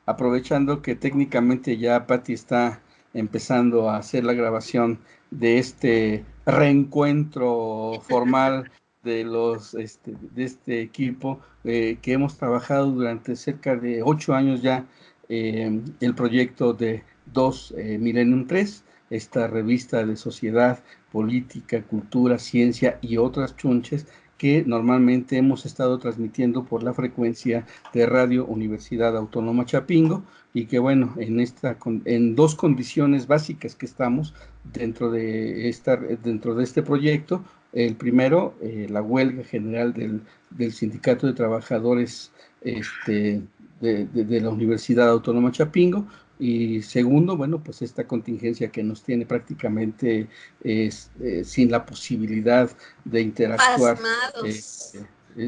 aprovechando que técnicamente ya Patti está empezando a hacer la grabación de este reencuentro formal de este equipo que hemos trabajado durante cerca de 8 años ya, el proyecto de 2 Millennium 3, esta revista de sociedad, política, cultura, ciencia y otras chunches que normalmente hemos estado transmitiendo por la frecuencia de Radio Universidad Autónoma Chapingo, y que bueno, en dos condiciones básicas que estamos dentro de este proyecto. El primero, la huelga general del Sindicato de Trabajadores de la Universidad Autónoma Chapingo, y segundo, bueno, pues esta contingencia que nos tiene prácticamente sin la posibilidad de interactuar. Pasmados.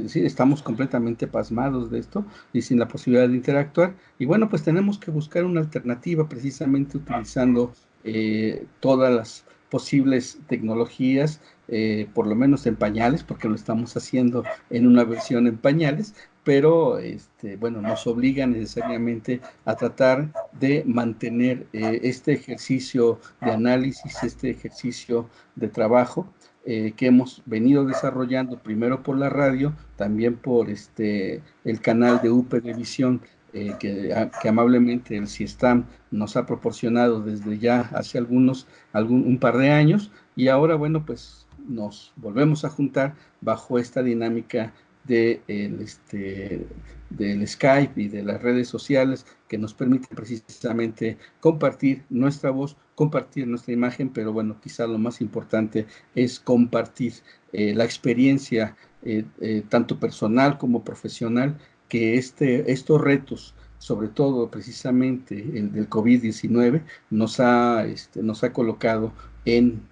Sí, estamos completamente pasmados de esto y sin la posibilidad de interactuar. Y bueno, pues tenemos que buscar una alternativa precisamente utilizando todas las posibles tecnologías, por lo menos en pañales, porque lo estamos haciendo en una versión en pañales, pero bueno, nos obliga necesariamente a tratar de mantener este ejercicio de análisis, este ejercicio de trabajo que hemos venido desarrollando primero por la radio, también por el canal de UP de Visión, que amablemente el CIESTAM nos ha proporcionado desde ya hace un par de años, y ahora, bueno, pues nos volvemos a juntar bajo esta dinámica del Skype y de las redes sociales, que nos permite precisamente compartir nuestra voz, compartir nuestra imagen, pero bueno, quizá lo más importante es compartir la experiencia, tanto personal como profesional, que estos retos, sobre todo precisamente el del COVID-19, nos ha colocado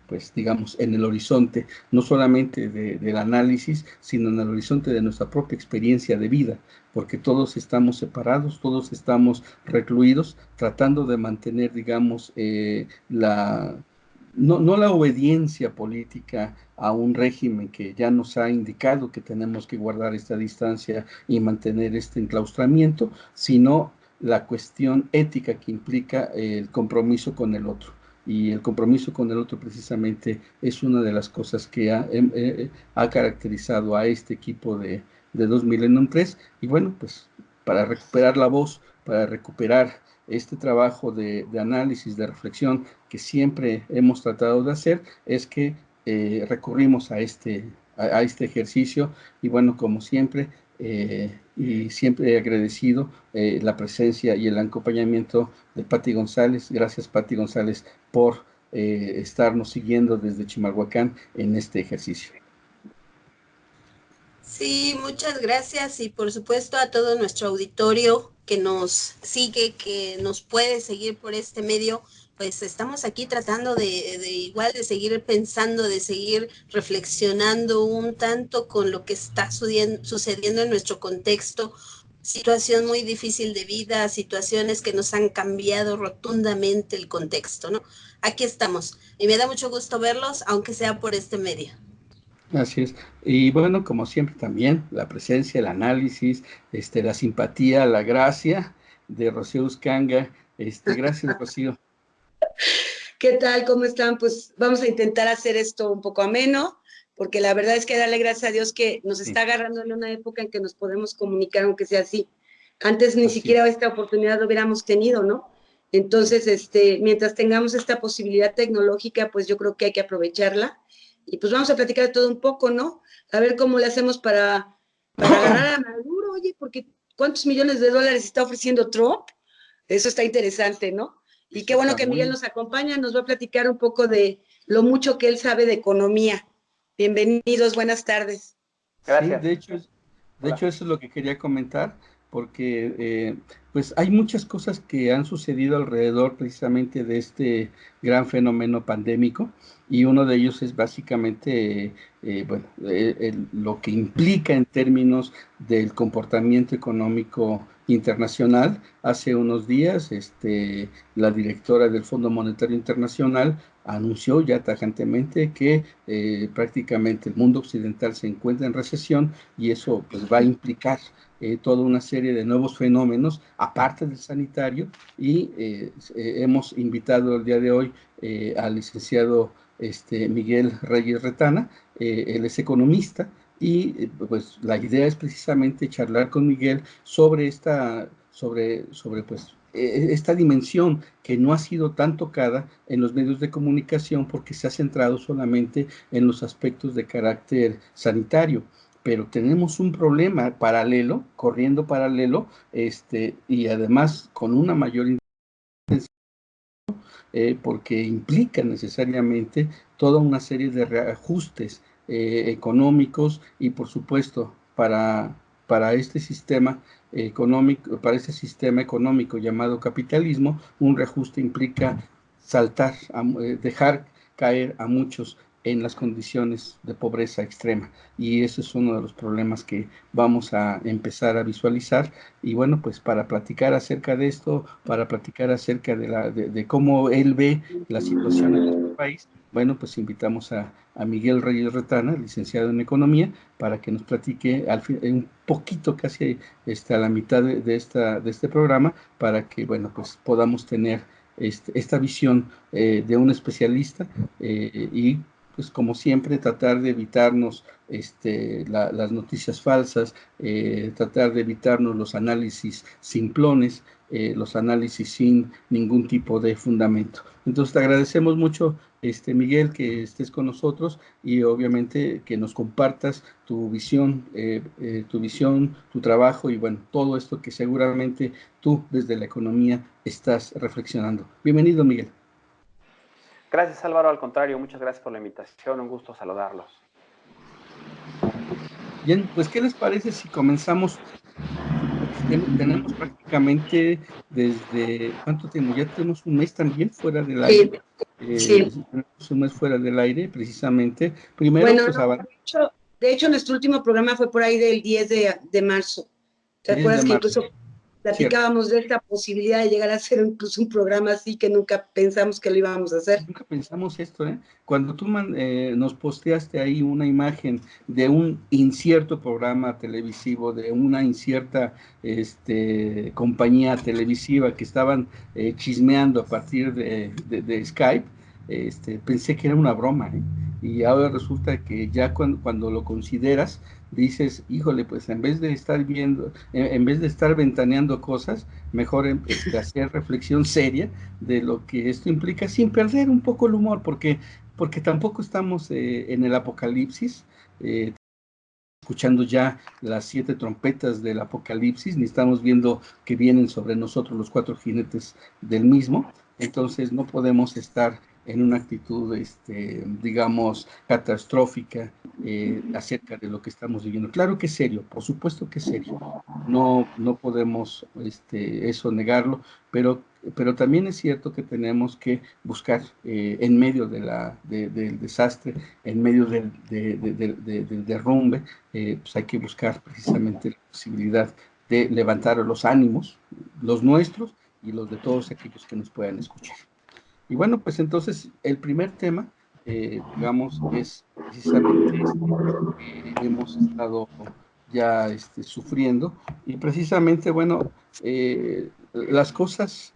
pues digamos, en el horizonte, no solamente del análisis, sino en el horizonte de nuestra propia experiencia de vida, porque todos estamos separados, todos estamos recluidos, tratando de mantener, digamos, no la obediencia política a un régimen que ya nos ha indicado que tenemos que guardar esta distancia y mantener este enclaustramiento, sino la cuestión ética que implica el compromiso con el otro. Y el compromiso con el otro precisamente es una de las cosas que ha caracterizado a este equipo de 2 Millennium 3. Y bueno, pues para recuperar la voz, para recuperar este trabajo de análisis, de reflexión que siempre hemos tratado de hacer, es que recurrimos a este ejercicio. Y bueno, como siempre, y siempre he agradecido la presencia y el acompañamiento de Patti González. Gracias, Patti González, por estarnos siguiendo desde Chimalhuacán en este ejercicio. Sí, muchas gracias, y por supuesto a todo nuestro auditorio que nos sigue, que nos puede seguir por este medio. Pues estamos aquí tratando igual de seguir pensando, de seguir reflexionando un tanto con lo que está sucediendo en nuestro contexto, situación muy difícil de vida, situaciones que nos han cambiado rotundamente el contexto, ¿no? Aquí estamos, y me da mucho gusto verlos, aunque sea por este medio. Así es. Y bueno, como siempre también, la presencia, el análisis, la simpatía, la gracia de Rocío Uscanga. Gracias, Rocío. ¿Qué tal? ¿Cómo están? Pues vamos a intentar hacer esto un poco ameno, porque la verdad es que darle gracias a Dios que nos está agarrando en una época en que nos podemos comunicar, aunque sea así. Antes ni siquiera esta oportunidad lo hubiéramos tenido, ¿no? Entonces, mientras tengamos esta posibilidad tecnológica, pues yo creo que hay que aprovecharla. Y pues vamos a platicar de todo un poco, ¿no? A ver cómo le hacemos para agarrar a Maduro, oye, porque ¿cuántos millones de dólares está ofreciendo Trump? Eso está interesante, ¿no? Y qué bueno que Miguel nos acompaña, nos va a platicar un poco de lo mucho que él sabe de economía. Bienvenidos, buenas tardes. Gracias. Sí, de hecho eso es lo que quería comentar, porque pues hay muchas cosas que han sucedido alrededor precisamente de este gran fenómeno pandémico, y uno de ellos es básicamente lo que implica en términos del comportamiento económico internacional. Hace unos días, la directora del Fondo Monetario Internacional anunció ya tajantemente que prácticamente el mundo occidental se encuentra en recesión y eso pues va a implicar toda una serie de nuevos fenómenos, aparte del sanitario, y hemos invitado el día de hoy al licenciado Miguel Reyes Retana. Él es economista y pues la idea es precisamente charlar con Miguel sobre esta dimensión que no ha sido tan tocada en los medios de comunicación porque se ha centrado solamente en los aspectos de carácter sanitario. Pero tenemos un problema paralelo, corriendo paralelo, y además con una mayor intensidad, porque implica necesariamente toda una serie de reajustes económicos y, por supuesto, para este sistema económico, para este sistema económico llamado capitalismo, un reajuste implica dejar caer a muchos en las condiciones de pobreza extrema. Y ese es uno de los problemas que vamos a empezar a visualizar. Y bueno, pues para platicar acerca de esto, para platicar acerca de cómo él ve la situación en nuestro país, bueno, pues invitamos a Miguel Reyes Retana, licenciado en Economía, para que nos platique un poquito, casi a la mitad de este programa, para que, bueno, pues podamos tener esta visión de un especialista y pues como siempre tratar de evitarnos las noticias falsas, tratar de evitarnos los análisis simplones, los análisis sin ningún tipo de fundamento. Entonces te agradecemos mucho, Miguel, que estés con nosotros y obviamente que nos compartas tu visión, tu trabajo y bueno, todo esto que seguramente tú desde la economía estás reflexionando. Bienvenido, Miguel. Gracias, Álvaro. Al contrario, muchas gracias por la invitación. Un gusto saludarlos. Bien, pues, ¿qué les parece si comenzamos? Tenemos prácticamente desde, ¿cuánto tiempo? Ya tenemos un mes también fuera del aire. Sí. Tenemos un mes fuera del aire, precisamente. Primero, bueno, pues, de hecho, nuestro último programa fue por ahí del 10 de marzo. ¿Te acuerdas que incluso platicábamos de esta posibilidad de llegar a hacer incluso un programa así que nunca pensamos que lo íbamos a hacer? Nunca pensamos esto, ¿eh? Cuando tú nos posteaste ahí una imagen de un incierto programa televisivo, de una incierta compañía televisiva que estaban chismeando a partir de Skype, pensé que era una broma, ¿eh? Y ahora resulta que ya cuando lo consideras, dices, híjole, pues en vez de estar en vez de estar ventaneando cosas, mejor hacer reflexión seria de lo que esto implica, sin perder un poco el humor, porque tampoco estamos en el apocalipsis, escuchando ya las 7 trompetas del apocalipsis, ni estamos viendo que vienen sobre nosotros los 4 jinetes del mismo, entonces no podemos estar en una actitud, digamos, catastrófica acerca de lo que estamos viviendo. Claro que es serio, por supuesto que es serio, no podemos eso negarlo, pero también es cierto que tenemos que buscar en medio del desastre, en medio del derrumbe, pues hay que buscar precisamente la posibilidad de levantar los ánimos, los nuestros y los de todos aquellos que nos puedan escuchar. Y bueno, pues entonces el primer tema, digamos, es precisamente que hemos estado ya sufriendo y precisamente, bueno, las cosas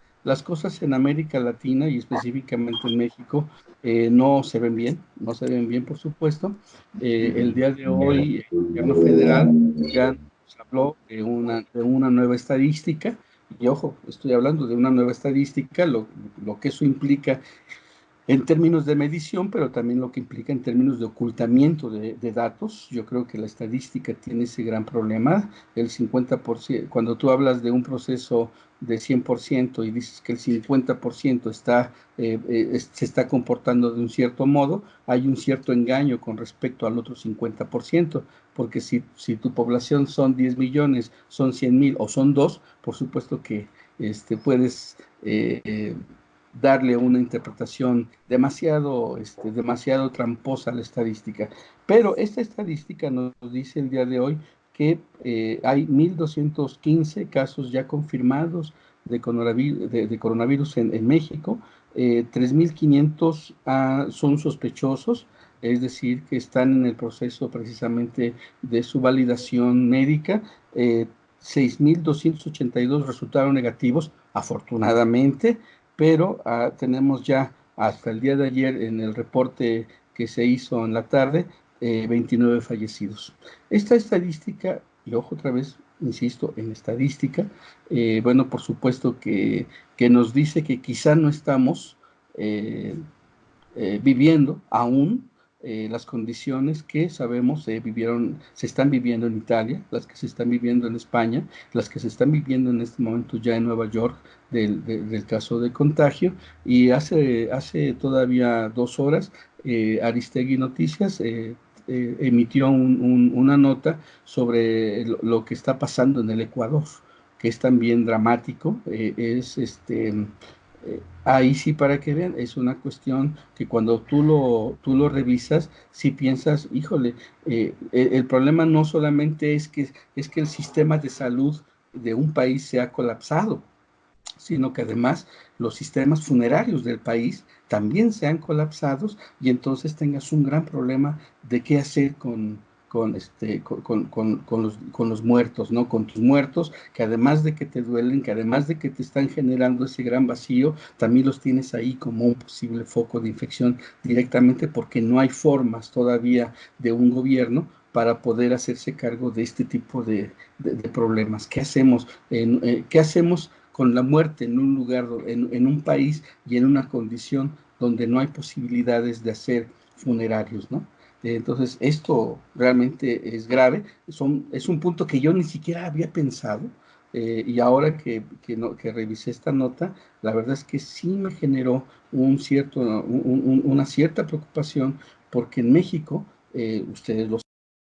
en América Latina y específicamente en México no se ven bien, no se ven bien, por supuesto. El día de hoy el gobierno federal ya nos habló de una nueva estadística. Y ojo, estoy hablando de una nueva estadística, lo que eso implica en términos de medición, pero también lo que implica en términos de ocultamiento de datos. Yo creo que la estadística tiene ese gran problema. El 50%, cuando tú hablas de un proceso de 100% y dices que el 50% se está comportando de un cierto modo, hay un cierto engaño con respecto al otro 50%, porque si tu población son 10 millones, son 100,000 o son 2, por supuesto que puedes darle una interpretación demasiado tramposa a la estadística. Pero esta estadística nos dice el día de hoy que hay 1.215 casos ya confirmados de coronavirus en México, 3.500 son sospechosos, es decir, que están en el proceso precisamente de su validación médica. 6.282 resultaron negativos, afortunadamente, pero tenemos ya hasta el día de ayer en el reporte que se hizo en la tarde, 29 fallecidos. Esta estadística, y ojo otra vez, insisto, en estadística, bueno, por supuesto que nos dice que quizá no estamos viviendo aún las condiciones que sabemos se están viviendo en Italia, las que se están viviendo en España, las que se están viviendo en este momento ya en Nueva York del caso de contagio. Y hace todavía 2 horas, Aristegui Noticias emitió una nota sobre lo que está pasando en el Ecuador, que es también dramático. Ahí sí, para que vean, es una cuestión que cuando tú lo revisas, sí piensas, híjole, el problema no solamente es que el sistema de salud de un país se ha colapsado, sino que además los sistemas funerarios del país también se han colapsado, y entonces tengas un gran problema de qué hacer con los muertos, ¿no? Con tus muertos, que además de que te duelen, que además de que te están generando ese gran vacío, también los tienes ahí como un posible foco de infección directamente, porque no hay formas todavía de un gobierno para poder hacerse cargo de este tipo de problemas. ¿Qué hacemos? ¿Qué hacemos con la muerte en un lugar, en un país y en una condición donde no hay posibilidades de hacer funerarios, ¿no? Entonces, esto realmente es grave. Es un punto que yo ni siquiera había pensado, y ahora que revisé esta nota, la verdad es que sí me generó una cierta preocupación, porque en México, ustedes lo saben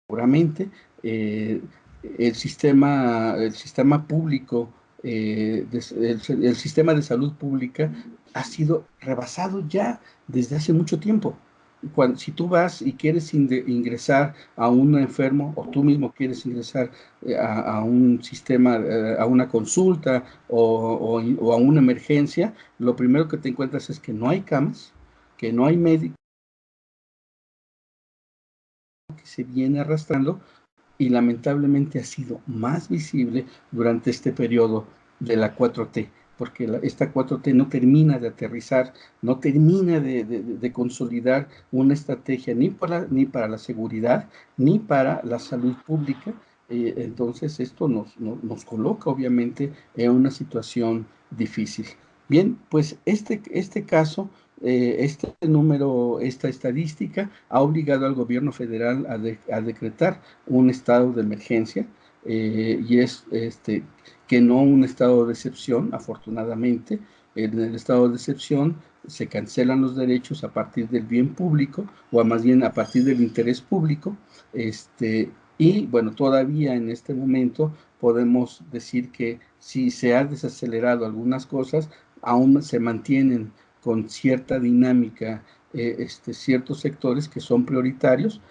seguramente, el sistema público, el sistema de salud pública ha sido rebasado ya desde hace mucho tiempo. Si tú vas y quieres ingresar a un enfermo, o tú mismo quieres ingresar a un sistema, a una consulta o a una emergencia, lo primero que te encuentras es que no hay camas, que no hay médicos, que se viene arrastrando, y lamentablemente ha sido más visible durante este periodo de la 4T, porque esta 4T no termina de aterrizar, no termina de consolidar una estrategia ni para la seguridad, ni para la salud pública. Entonces esto nos coloca obviamente en una situación difícil. Bien, pues este caso, esta estadística ha obligado al gobierno federal a decretar un estado de emergencia, y es que no un estado de excepción, afortunadamente. En el estado de excepción se cancelan los derechos a partir del bien público, o más bien a partir del interés público, y bueno, todavía en este momento podemos decir que si se ha desacelerado algunas cosas, aún se mantienen con cierta dinámica ciertos sectores que son prioritarios,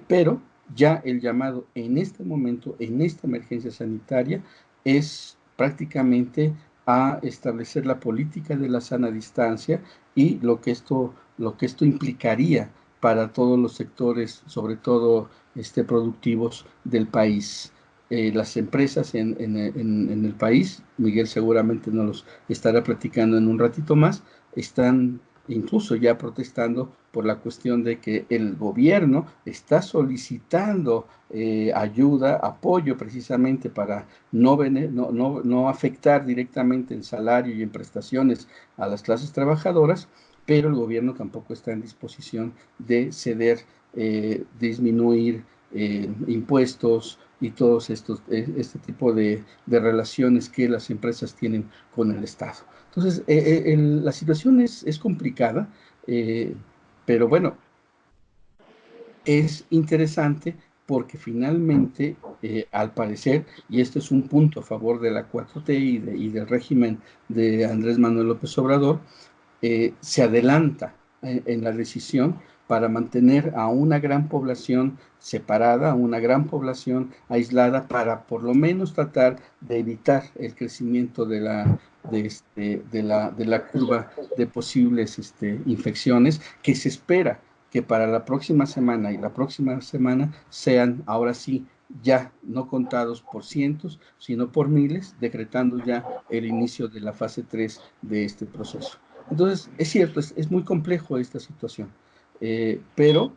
pero ya el llamado en este momento, en esta emergencia sanitaria, es prácticamente a establecer la política de la sana distancia, y lo que esto implicaría para todos los sectores, sobre todo productivos del país. Las empresas en el país, Miguel seguramente nos los estará platicando en un ratito más, están incluso ya protestando por la cuestión de que el gobierno está solicitando ayuda, apoyo, precisamente para no afectar directamente en salario y en prestaciones a las clases trabajadoras, pero el gobierno tampoco está en disposición de ceder, disminuir impuestos y todos este tipo de relaciones que las empresas tienen con el Estado. Entonces, la situación es complicada, pero bueno, es interesante porque finalmente, al parecer, y esto es un punto a favor de la 4T y del régimen de Andrés Manuel López Obrador, se adelanta en la decisión para mantener a una gran población separada, a una gran población aislada, para por lo menos tratar de evitar el crecimiento de la curva de posibles infecciones, que se espera que para la próxima semana y la próxima semana sean ahora sí ya no contados por cientos, sino por miles, decretando ya el inicio de la fase 3 de este proceso. Entonces, es cierto, es muy complejo esta situación, pero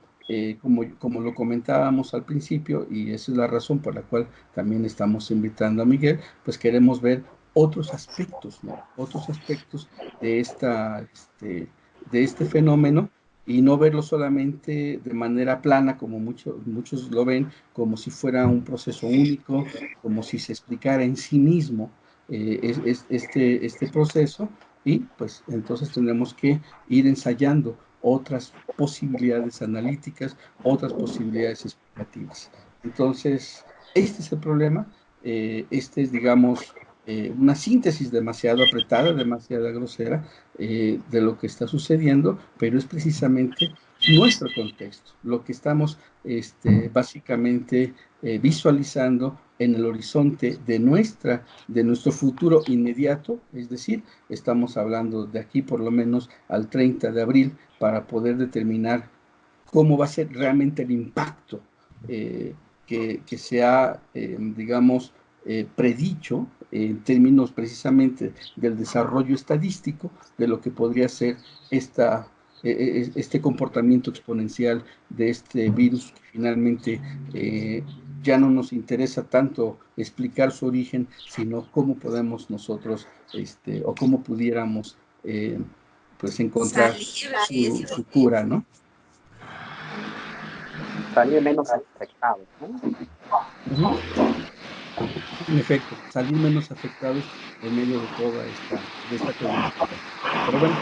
como lo comentábamos al principio, y esa es la razón por la cual también estamos invitando a Miguel, pues queremos ver otros aspectos, ¿no? Otros aspectos de este fenómeno, y no verlo solamente de manera plana, como muchos lo ven, como si fuera un proceso único, como si se explicara en sí mismo este proceso, y pues entonces tendremos que ir ensayando otras posibilidades analíticas, otras posibilidades explicativas. Entonces, este es el problema, este es, digamos, una síntesis demasiado apretada, demasiado grosera de lo que está sucediendo, pero es precisamente nuestro contexto, lo que estamos básicamente visualizando en el horizonte de nuestro futuro inmediato, es decir, estamos hablando de aquí por lo menos al 30 de abril para poder determinar cómo va a ser realmente el impacto que se ha, digamos, predicho en términos precisamente del desarrollo estadístico de lo que podría ser este comportamiento exponencial de este virus, que finalmente ya no nos interesa tanto explicar su origen, sino cómo podemos nosotros, o cómo pudiéramos, pues, encontrar su cura, ¿no? Salir menos afectados, ¿no? Uh-huh. En efecto, salir menos afectados en medio de toda esta coyuntura. Pero bueno,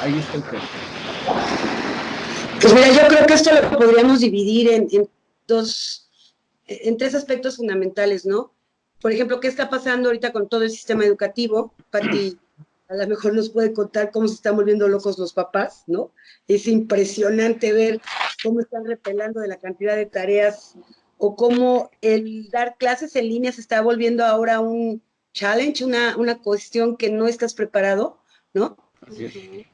ahí está el tema. Pues mira, yo creo que esto lo podríamos dividir en tres aspectos fundamentales, ¿no? Por ejemplo, ¿qué está pasando ahorita con todo el sistema educativo? Pati a lo mejor nos puede contar cómo se están volviendo locos los papás, ¿no? Es impresionante ver cómo están repelando de la cantidad de tareas, o cómo el dar clases en línea se está volviendo ahora un challenge, una cuestión que no estás preparado, ¿no?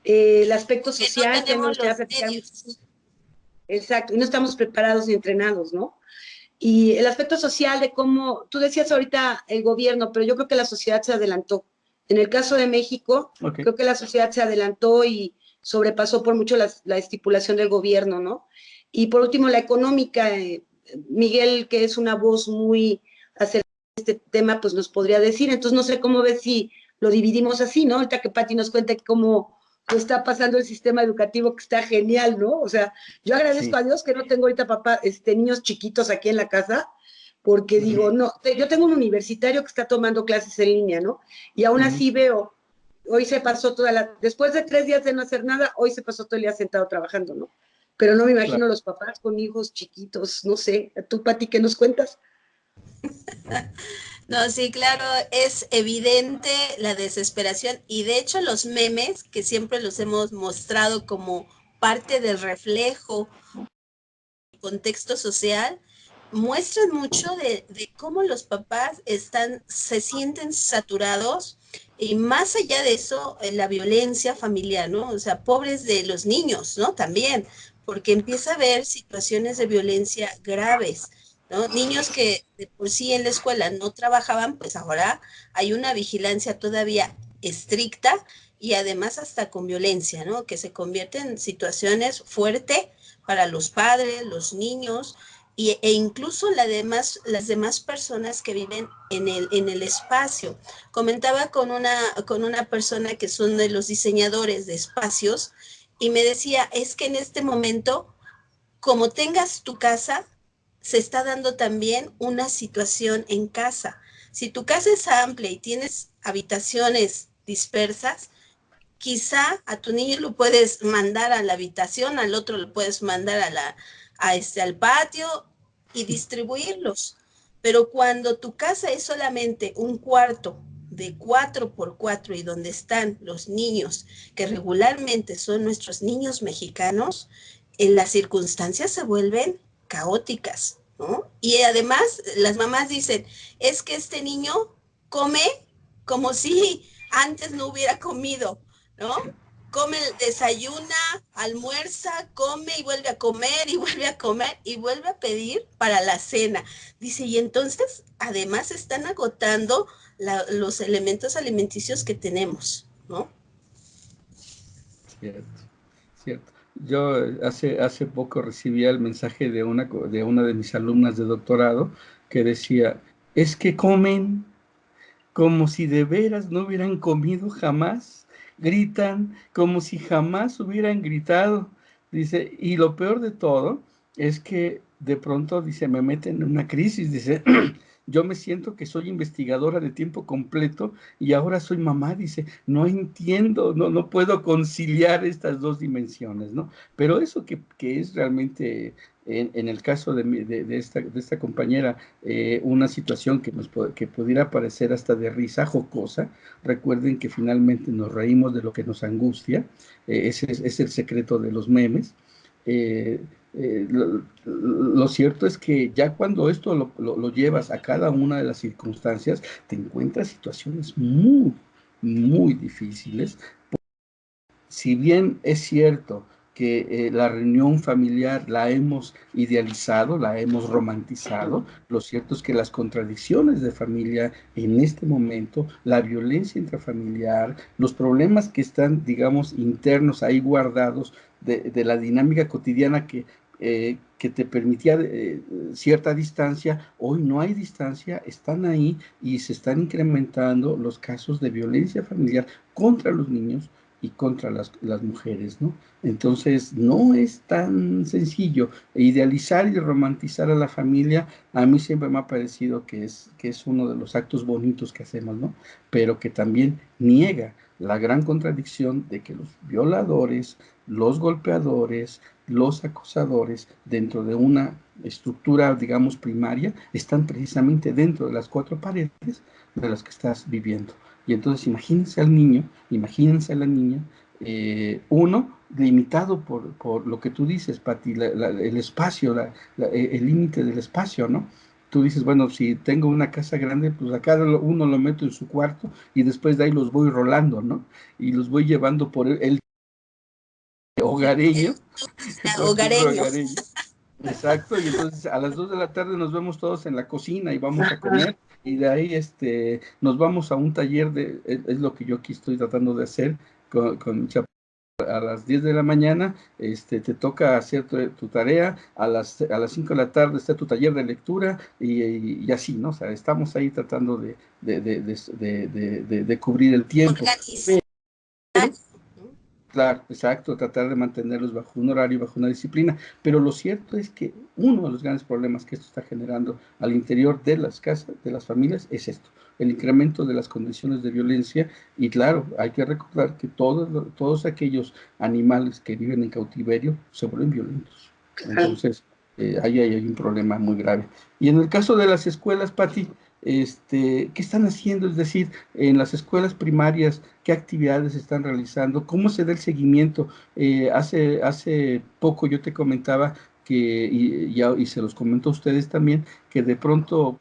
El aspecto social, que no tenemos los medios. Exacto, y no estamos preparados ni entrenados, ¿no? Y el aspecto social de cómo, tú decías ahorita el gobierno, pero yo creo que la sociedad se adelantó. En el caso de México, creo que la sociedad se adelantó y sobrepasó por mucho la estipulación del gobierno, ¿no? Y por último, la económica, Miguel, que es una voz muy acerca de este tema, pues nos podría decir. Entonces, no sé cómo ves si lo dividimos así, ¿no? Ahorita que Pati nos cuenta cómo está pasando el sistema educativo, que está genial, ¿no? O sea, yo agradezco a Dios que no tengo ahorita niños chiquitos aquí en la casa, porque digo, no, yo tengo un universitario que está tomando clases en línea, ¿no? Y aún así veo, hoy se pasó después de 3 días de no hacer nada, hoy se pasó todo el día sentado trabajando, ¿no? Pero no me imagino los papás con hijos chiquitos, no sé. ¿Tú, Pati, qué nos cuentas? No, sí, claro, es evidente la desesperación, y de hecho los memes, que siempre los hemos mostrado como parte del reflejo del contexto social, muestran mucho de cómo los papás se sienten saturados, y más allá de eso, la violencia familiar, ¿no? O sea, pobres de los niños, ¿no? También, porque empieza a haber situaciones de violencia graves, ¿no? Niños que de por sí en la escuela no trabajaban, pues ahora hay una vigilancia todavía estricta, y además hasta con violencia, ¿no? Que se convierte en situaciones fuertes para los padres, los niños, e incluso las demás personas que viven en el espacio. Comentaba con una persona que son de los diseñadores de espacios, y me decía, es que en este momento, como tengas tu casa, se está dando también una situación en casa. Si tu casa es amplia y tienes habitaciones dispersas, quizá a tu niño lo puedes mandar a la habitación, al otro lo puedes mandar al patio y distribuirlos. Pero cuando tu casa es solamente un cuarto de 4x4 y donde están los niños que regularmente son nuestros niños mexicanos, las circunstancias se vuelven caóticas, ¿no? Y además las mamás dicen, es que este niño come como si antes no hubiera comido, ¿no? Come, desayuna, almuerza, come y vuelve a comer y vuelve a comer y vuelve a pedir para la cena. Dice, y entonces además están agotando los elementos alimenticios que tenemos, ¿no? Cierto, cierto. Yo hace poco recibía el mensaje de una de mis alumnas de doctorado que decía, es que comen como si de veras no hubieran comido jamás, gritan como si jamás hubieran gritado. Dice, y lo peor de todo es que de pronto, dice, me meten en una crisis, dice, yo me siento que soy investigadora de tiempo completo y ahora soy mamá, dice, no entiendo, no puedo conciliar estas dos dimensiones, ¿no? Pero eso que es realmente, en el caso de esta compañera, una situación que pudiera parecer hasta de risa jocosa, recuerden que finalmente nos reímos de lo que nos angustia, ese es el secreto de los memes. Eh, lo cierto es que ya cuando esto lo llevas a cada una de las circunstancias, te encuentras situaciones muy, muy difíciles. Si bien es cierto que la reunión familiar la hemos idealizado, la hemos romantizado, lo cierto es que las contradicciones de familia en este momento, la violencia intrafamiliar, los problemas que están, digamos, internos ahí guardados de la dinámica cotidiana que te permitía cierta distancia, hoy no hay distancia, están ahí y se están incrementando los casos de violencia familiar contra los niños y contra las mujeres, ¿no? Entonces, no es tan sencillo. Idealizar y romantizar a la familia, a mí siempre me ha parecido que es uno de los actos bonitos que hacemos, ¿no? Pero que también niega la gran contradicción de que los violadores, los golpeadores, los acosadores, dentro de una estructura, digamos, primaria, están precisamente dentro de las cuatro paredes de las que estás viviendo. Y entonces imagínense al niño, imagínense a la niña, uno, limitado por lo que tú dices, Pati, el espacio, el límite del espacio, ¿no? Tú dices, bueno, si tengo una casa grande, pues a cada uno lo meto en su cuarto y después de ahí los voy rolando, ¿no? Y los voy llevando por el hogareño, por el Hogareño. hogareño. Exacto, y entonces a las 2 de la tarde nos vemos todos en la cocina y vamos a comer, y de ahí nos vamos a un taller es lo que yo aquí estoy tratando de hacer con Chap a las 10 de la mañana, te toca hacer tu tarea, a las 5 de la tarde está tu taller de lectura y así, ¿no? O sea, estamos ahí tratando de cubrir el tiempo. Claro, exacto, tratar de mantenerlos bajo un horario, bajo una disciplina, pero lo cierto es que uno de los grandes problemas que esto está generando al interior de las casas, de las familias, es esto, el incremento de las condiciones de violencia y claro, hay que recordar que todos aquellos animales que viven en cautiverio se vuelven violentos. Entonces, ahí hay un problema muy grave. Y en el caso de las escuelas, Pati, ¿qué están haciendo? Es decir, en las escuelas primarias, ¿qué actividades están realizando? ¿Cómo se da el seguimiento? Hace poco yo te comentaba y se los comento a ustedes también, que de pronto,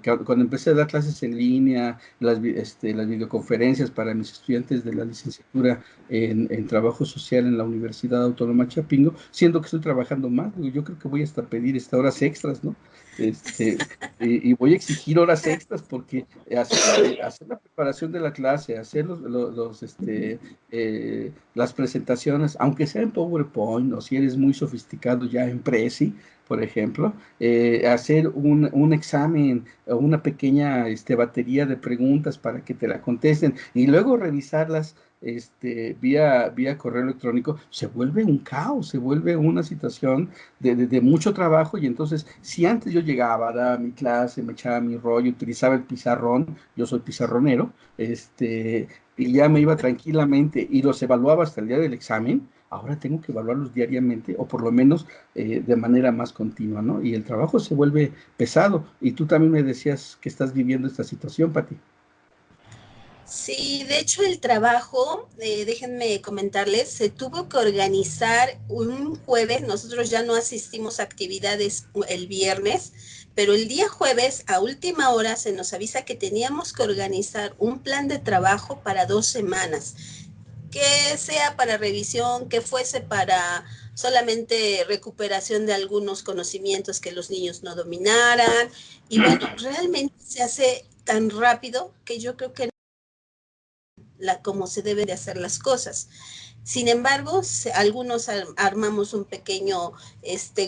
cuando empecé a dar clases en línea, las videoconferencias para mis estudiantes de la licenciatura en Trabajo Social en la Universidad Autónoma Chapingo, siendo que estoy trabajando más, yo creo que voy hasta pedir horas extras, ¿no? Y voy a exigir horas extras porque hacer la preparación de la clase, hacer las presentaciones, aunque sea en PowerPoint o si eres muy sofisticado ya en Prezi, por ejemplo, hacer un examen o una pequeña batería de preguntas para que te la contesten y luego revisarlas vía correo electrónico, se vuelve un caos, se vuelve una situación de mucho trabajo y entonces, si antes yo llegaba, daba mi clase, me echaba mi rollo, utilizaba el pizarrón, yo soy pizarronero, y ya me iba tranquilamente y los evaluaba hasta el día del examen, ahora tengo que evaluarlos diariamente o por lo menos de manera más continua, ¿no? Y el trabajo se vuelve pesado y tú también me decías que estás viviendo esta situación, Pati. Sí, de hecho el trabajo, déjenme comentarles, se tuvo que organizar un jueves, nosotros ya no asistimos a actividades el viernes, pero el día jueves a última hora se nos avisa que teníamos que organizar un plan de trabajo para 2 semanas, que sea para revisión, que fuese para solamente recuperación de algunos conocimientos que los niños no dominaran, y bueno, realmente se hace tan rápido que yo creo que como se deben de hacer las cosas. Sin embargo, algunos armamos un pequeño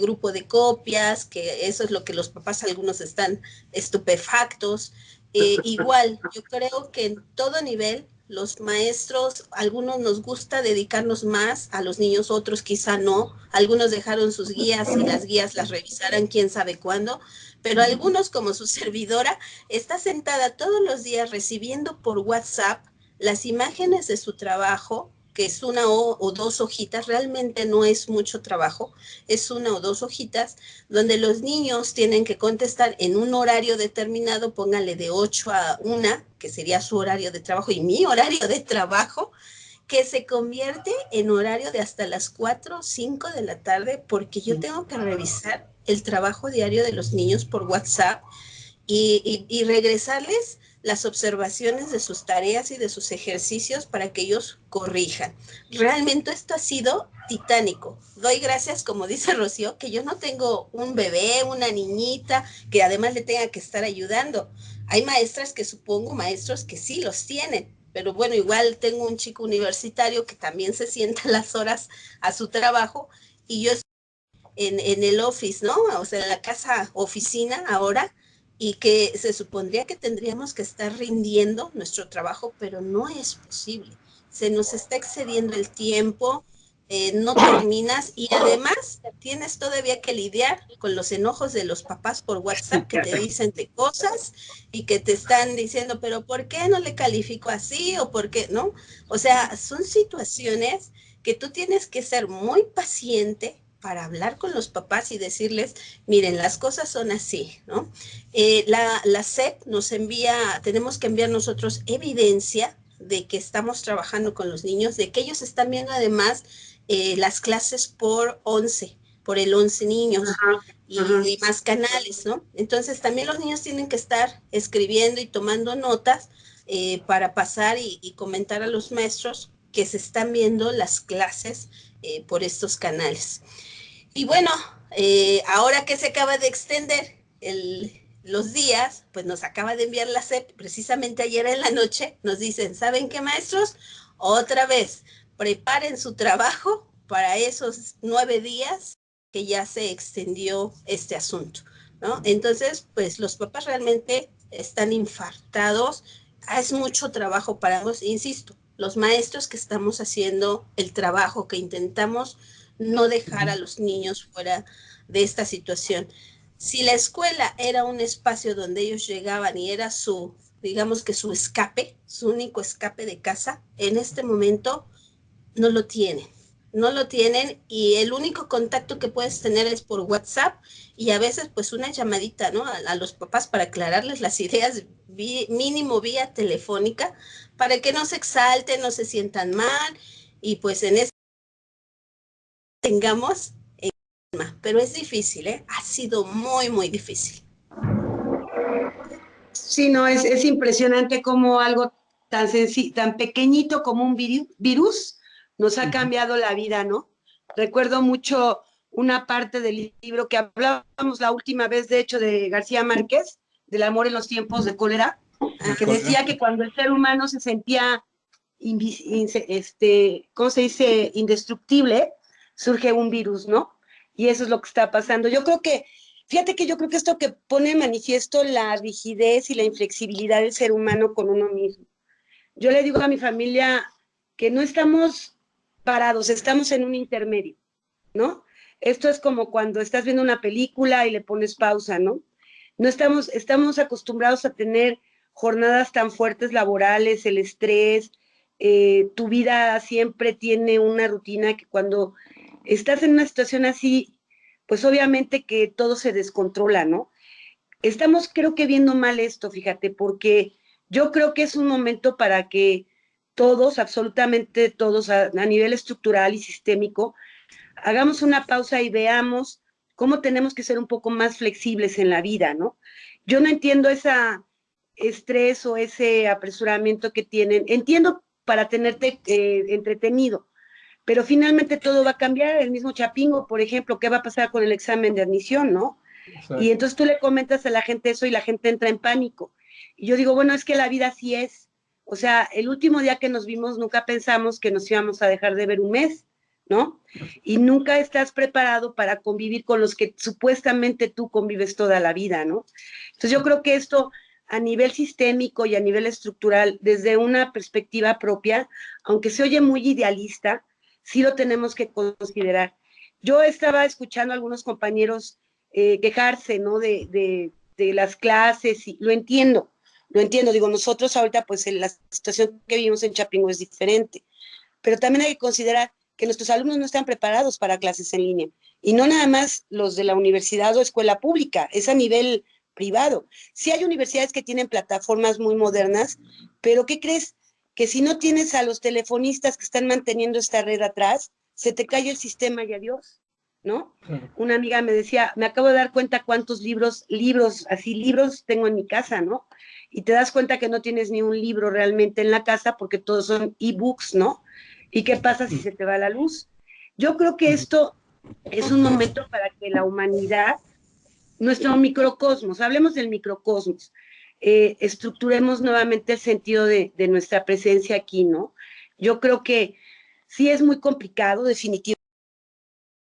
grupo de copias, que eso es lo que los papás, algunos están estupefactos. Igual, yo creo que en todo nivel, los maestros, algunos nos gusta dedicarnos más a los niños, otros quizá no. Algunos dejaron sus guías y las guías las revisarán quién sabe cuándo, pero algunos, como su servidora, está sentada todos los días recibiendo por WhatsApp las imágenes de su trabajo, que es una o dos hojitas, realmente no es mucho trabajo, es una o dos hojitas, donde los niños tienen que contestar en un horario determinado, póngale de 8 a 1, que sería su horario de trabajo y mi horario de trabajo, que se convierte en horario de hasta las 4 o 5 de la tarde, porque yo tengo que revisar el trabajo diario de los niños por WhatsApp y regresarles las observaciones de sus tareas y de sus ejercicios para que ellos corrijan. Realmente esto ha sido titánico. Doy gracias, como dice Rocío, que yo no tengo un bebé, una niñita, que además le tenga que estar ayudando. Hay maestras que supongo, maestros que sí los tienen, pero bueno, igual tengo un chico universitario que también se sienta las horas a su trabajo y yo estoy en el office, ¿no? O sea, en la casa oficina ahora, y que se supondría que tendríamos que estar rindiendo nuestro trabajo, pero no es posible. Se nos está excediendo el tiempo, no terminas y además tienes todavía que lidiar con los enojos de los papás por WhatsApp que te dicen de cosas y que te están diciendo, pero ¿por qué no le califico así? O ¿por qué no? O sea, son situaciones que tú tienes que ser muy paciente para hablar con los papás y decirles, miren, las cosas son así, ¿no? La SEP nos envía, tenemos que enviar nosotros evidencia de que estamos trabajando con los niños, de que ellos están viendo además las clases por el 11 niños y más canales, ¿no? Entonces también los niños tienen que estar escribiendo y tomando notas para pasar y comentar a los maestros que se están viendo las clases por estos canales. Y bueno, ahora que se acaba de extender los días, pues nos acaba de enviar la SEP, precisamente ayer en la noche, nos dicen, ¿saben qué, maestros? Otra vez, preparen su trabajo para esos 9 días que ya se extendió este asunto, ¿no? Entonces, pues los papás realmente están infartados, es mucho trabajo para ambos, insisto, los maestros que estamos haciendo el trabajo, que intentamos no dejar a los niños fuera de esta situación. Si la escuela era un espacio donde ellos llegaban y era su, digamos que su escape, su único escape de casa, en este momento no lo tienen. No lo tienen y el único contacto que puedes tener es por WhatsApp y a veces pues una llamadita, ¿no? A los papás para aclararles las ideas, mínimo vía telefónica, para que no se exalten, no se sientan mal y pues en este tengamos, pero es difícil, ¿eh? Ha sido muy, muy difícil. Sí, no, es impresionante cómo algo tan sencillo, tan pequeñito como un virus nos ha cambiado la vida, ¿no? Recuerdo mucho una parte del libro que hablábamos la última vez, de hecho, de García Márquez, del amor en los tiempos de cólera, que decía que cuando el ser humano se sentía, ¿cómo se dice?, indestructible, surge un virus, ¿no? Y eso es lo que está pasando. Fíjate que yo creo que esto que pone en manifiesto la rigidez y la inflexibilidad del ser humano con uno mismo. Yo le digo a mi familia que no estamos parados, estamos en un intermedio, ¿no? Esto es como cuando estás viendo una película y le pones pausa, ¿no? No estamos acostumbrados a tener jornadas tan fuertes laborales, el estrés, tu vida siempre tiene una rutina que cuando estás en una situación así, pues obviamente que todo se descontrola, ¿no? Estamos, creo que, viendo mal esto, fíjate, porque Yo creo que es un momento para que todos, absolutamente todos, a nivel estructural y sistémico, hagamos una pausa y veamos cómo tenemos que ser un poco más flexibles en la vida, ¿no? Yo no entiendo ese estrés o ese apresuramiento que tienen. Entiendo para tenerte entretenido, pero finalmente todo va a cambiar. El mismo Chapingo, por ejemplo, ¿qué va a pasar con el examen de admisión, no? Exacto. Y entonces tú le comentas a la gente eso y la gente entra en pánico. Y yo digo, bueno, es que la vida así es. O sea, el último día que nos vimos nunca pensamos que nos íbamos a dejar de ver un mes, ¿no? Y nunca estás preparado para convivir con los que supuestamente tú convives toda la vida, ¿no? Entonces yo creo que esto a nivel sistémico y a nivel estructural, desde una perspectiva propia, aunque se oye muy idealista, sí lo tenemos que considerar. Yo estaba escuchando a algunos compañeros quejarse, ¿no? De las clases, y lo entiendo, digo, nosotros ahorita pues en la situación que vivimos en Chapingo es diferente, pero también hay que considerar que nuestros alumnos no están preparados para clases en línea, y no nada más los de la universidad o escuela pública, es a nivel privado. Sí hay universidades que tienen plataformas muy modernas, pero ¿qué crees? Que si no tienes a los telefonistas que están manteniendo esta red atrás, se te cae el sistema y adiós, ¿no? Claro. Una amiga me decía, me acabo de dar cuenta cuántos libros tengo en mi casa, ¿no? Y te das cuenta que no tienes ni un libro realmente en la casa porque todos son ebooks, ¿no? ¿Y qué pasa si se te va la luz? Yo creo que esto es un momento para que la humanidad, nuestro microcosmos, hablemos del microcosmos, estructuremos nuevamente el sentido de nuestra presencia aquí, ¿no? Yo creo que sí es muy complicado, definitivamente,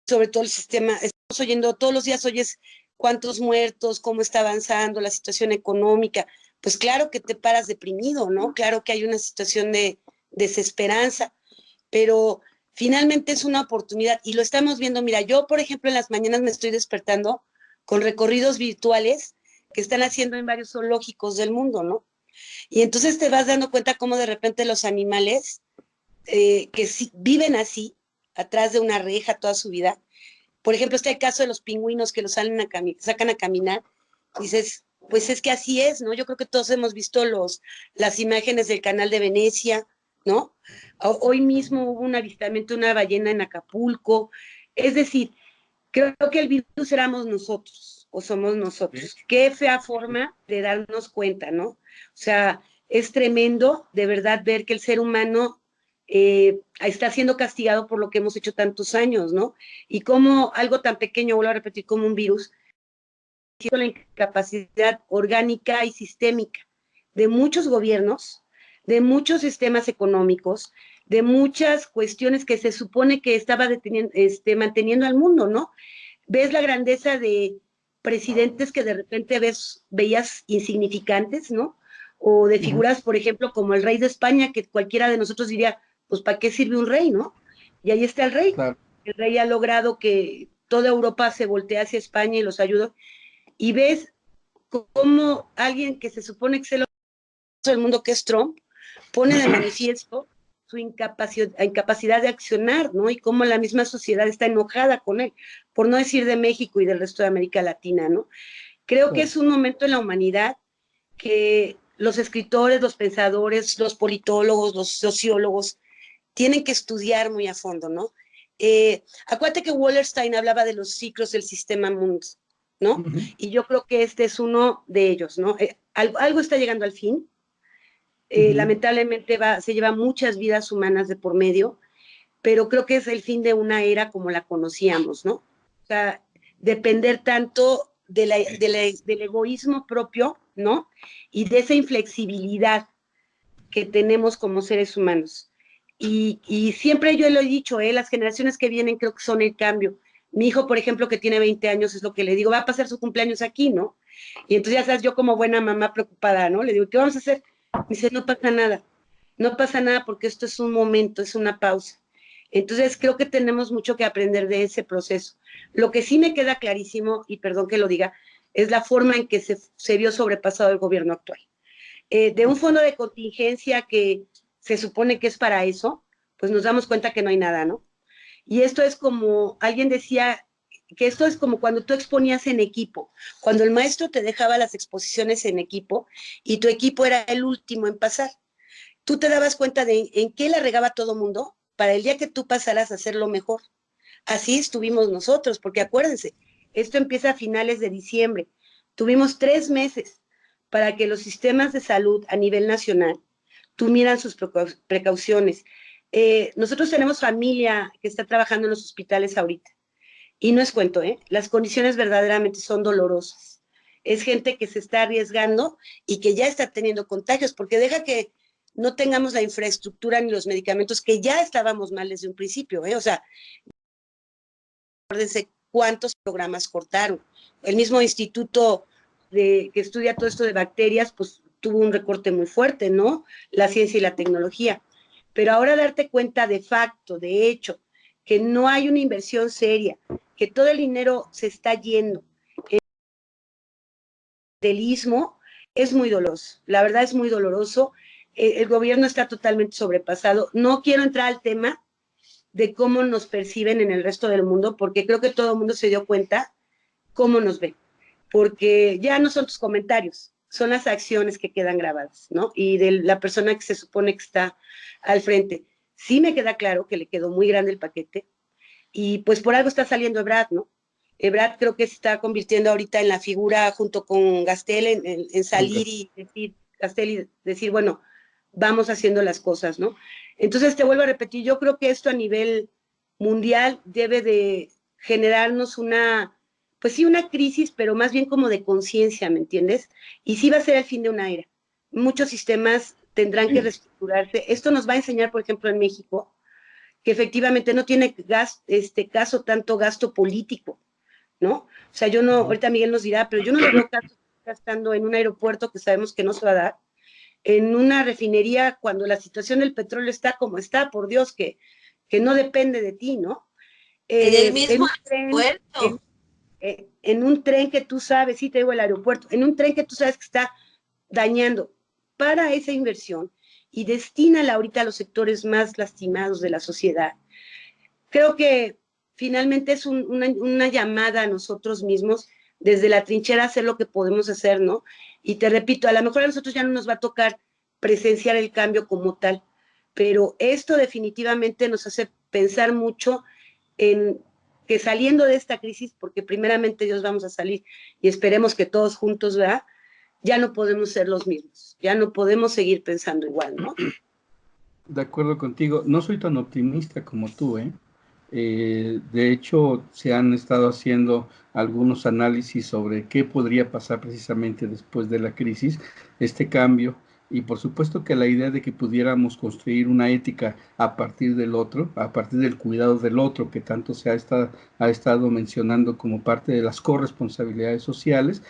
sobre todo el sistema, estamos oyendo, todos los días oyes cuántos muertos, cómo está avanzando la situación económica, pues claro que te paras deprimido, ¿no? Claro que hay una situación de desesperanza, pero finalmente es una oportunidad y lo estamos viendo. Mira, yo, por ejemplo, en las mañanas me estoy despertando con recorridos virtuales que están haciendo en varios zoológicos del mundo, ¿no? Y entonces te vas dando cuenta cómo de repente los animales que sí, viven así, atrás de una reja toda su vida. Por ejemplo, el caso de los pingüinos que los sacan a caminar, dices, pues es que así es, ¿no? Yo creo que todos hemos visto las imágenes del canal de Venecia, ¿no? Hoy mismo hubo un avistamiento de una ballena en Acapulco. Es decir, creo que el virus éramos nosotros, o somos nosotros. Qué fea forma de darnos cuenta, ¿no? O sea, es tremendo de verdad ver que el ser humano está siendo castigado por lo que hemos hecho tantos años, ¿no? Y como algo tan pequeño, vuelvo a repetir, como un virus, la incapacidad orgánica y sistémica de muchos gobiernos, de muchos sistemas económicos, de muchas cuestiones que se supone que estaba manteniendo al mundo, ¿no? Ves la grandeza de presidentes que de repente veías insignificantes, ¿no? O de figuras, por ejemplo, como el rey de España, que cualquiera de nosotros diría, pues, ¿para qué sirve un rey, no? Y ahí está el rey. Claro. El rey ha logrado que toda Europa se voltee hacia España y los ayuda. Y ves cómo alguien que se supone que es el del mundo, que es Trump, pone de manifiesto su incapacidad de accionar, ¿no? Y cómo la misma sociedad está enojada con él, por no decir de México y del resto de América Latina, ¿no? Creo que es un momento en la humanidad que los escritores, los pensadores, los politólogos, los sociólogos tienen que estudiar muy a fondo, ¿no? Acuérdate que Wallerstein hablaba de los ciclos del sistema mundo, ¿no? Y yo creo que este es uno de ellos, ¿no? Algo está llegando al fin. Lamentablemente se lleva muchas vidas humanas de por medio, pero creo que es el fin de una era como la conocíamos, ¿no? O sea, depender tanto del egoísmo propio, ¿no? Y de esa inflexibilidad que tenemos como seres humanos. Y siempre yo lo he dicho, las generaciones que vienen creo que son el cambio. Mi hijo, por ejemplo, que tiene 20 años, es lo que le digo, va a pasar su cumpleaños aquí, ¿no? Y entonces ya sabes, yo como buena mamá preocupada, ¿no? Le digo, ¿qué vamos a hacer? Me dice, no pasa nada, no pasa nada porque esto es un momento, es una pausa. Entonces creo que tenemos mucho que aprender de ese proceso. Lo que sí me queda clarísimo, y perdón que lo diga, es la forma en que se vio sobrepasado el gobierno actual. De un fondo de contingencia que se supone que es para eso, pues nos damos cuenta que no hay nada, ¿no? Y esto es como alguien decía, que esto es como cuando tú exponías en equipo, cuando el maestro te dejaba las exposiciones en equipo y tu equipo era el último en pasar. Tú te dabas cuenta de en qué la regaba todo mundo para el día que tú pasaras a hacerlo mejor. Así estuvimos nosotros, porque acuérdense, esto empieza a finales de diciembre. Tuvimos 3 meses para que los sistemas de salud a nivel nacional tuvieran sus precauciones. Nosotros tenemos familia que está trabajando en los hospitales ahorita. Y no es cuento, las condiciones verdaderamente son dolorosas. Es gente que se está arriesgando y que ya está teniendo contagios, porque deja que no tengamos la infraestructura ni los medicamentos, que ya estábamos mal desde un principio, o sea, acuérdense cuántos programas cortaron. El mismo instituto que estudia todo esto de bacterias, pues tuvo un recorte muy fuerte, ¿no? La ciencia y la tecnología. Pero ahora darte cuenta de facto, de hecho, que no hay una inversión seria, que todo el dinero se está yendo del istmo, es muy doloroso. La verdad es muy doloroso. El gobierno está totalmente sobrepasado. No quiero entrar al tema de cómo nos perciben en el resto del mundo, porque creo que todo el mundo se dio cuenta cómo nos ven, porque ya no son tus comentarios, son las acciones que quedan grabadas, ¿no? Y de la persona que se supone que está al frente. Sí me queda claro que le quedó muy grande el paquete, y pues por algo está saliendo Ebrard, ¿no? Ebrard creo que se está convirtiendo ahorita en la figura junto con Gastel en salir y decir, Gastel y decir, bueno, vamos haciendo las cosas, ¿no? Entonces te vuelvo a repetir, yo creo que esto a nivel mundial debe de generarnos una, pues sí, una crisis, pero más bien como de conciencia, ¿me entiendes? Y sí va a ser el fin de una era. Muchos sistemas tendrán que reestructurarse. Esto nos va a enseñar, por ejemplo, en México, que efectivamente no tiene caso tanto gasto político, ¿no? O sea, yo no, ahorita Miguel nos dirá, pero yo no le veo caso gastando en un aeropuerto que sabemos que no se va a dar, en una refinería cuando la situación del petróleo está como está, por Dios, que no depende de ti, ¿no? En el mismo aeropuerto. aeropuerto. En un tren que tú sabes, sí te digo el aeropuerto, en un tren que tú sabes que está dañando, para esa inversión y destínala ahorita a los sectores más lastimados de la sociedad. Creo que finalmente es una llamada a nosotros mismos desde la trinchera a hacer lo que podemos hacer, ¿no? Y te repito, a lo mejor a nosotros ya no nos va a tocar presenciar el cambio como tal, pero esto definitivamente nos hace pensar mucho en que saliendo de esta crisis, porque primeramente Dios vamos a salir y esperemos que todos juntos, ¿verdad? Ya no podemos ser los mismos, ya no podemos seguir pensando igual, ¿no? De acuerdo contigo, no soy tan optimista como tú, ¿eh? De hecho, se han estado haciendo algunos análisis sobre qué podría pasar precisamente después de la crisis, este cambio, y por supuesto que la idea de que pudiéramos construir una ética a partir del otro, a partir del cuidado del otro, que tanto ha estado mencionando como parte de las corresponsabilidades sociales,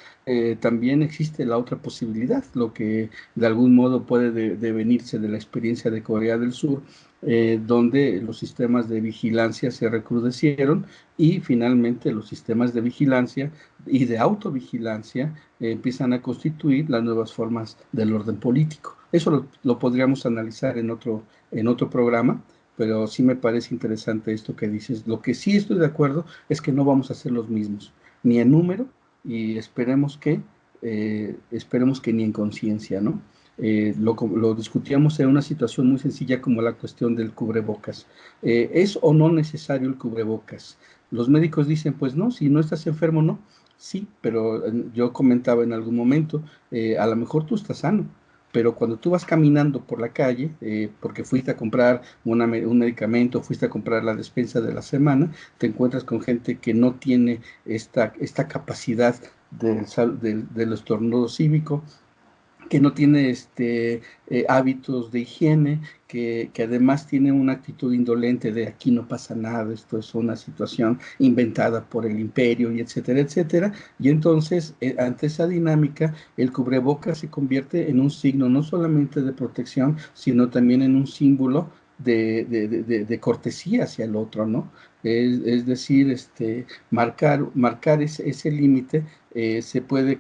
también existe la otra posibilidad, lo que de algún modo puede devenirse de la experiencia de Corea del Sur, donde los sistemas de vigilancia se recrudecieron y finalmente los sistemas de vigilancia y de autovigilancia empiezan a constituir las nuevas formas del orden político. Eso lo podríamos analizar en otro programa, pero sí me parece interesante esto que dices. Lo que sí estoy de acuerdo es que no vamos a ser los mismos, ni en número, y esperemos que ni en conciencia, ¿no? Lo discutíamos en una situación muy sencilla como la cuestión del cubrebocas. ¿Es o no necesario el cubrebocas? Los médicos dicen, pues no, si no estás enfermo, no. Sí, pero yo comentaba en algún momento, a lo mejor tú estás sano, pero cuando tú vas caminando por la calle, porque fuiste a comprar un medicamento, fuiste a comprar la despensa de la semana, te encuentras con gente que no tiene esta capacidad del estornudo cívico, que no tiene hábitos de higiene, que además tiene una actitud indolente de aquí no pasa nada, esto es una situación inventada por el imperio, y etcétera, etcétera. Y entonces, ante esa dinámica, el cubrebocas se convierte en un signo no solamente de protección, sino también en un símbolo de cortesía hacia el otro, ¿no? Es decir, marcar ese límite se puede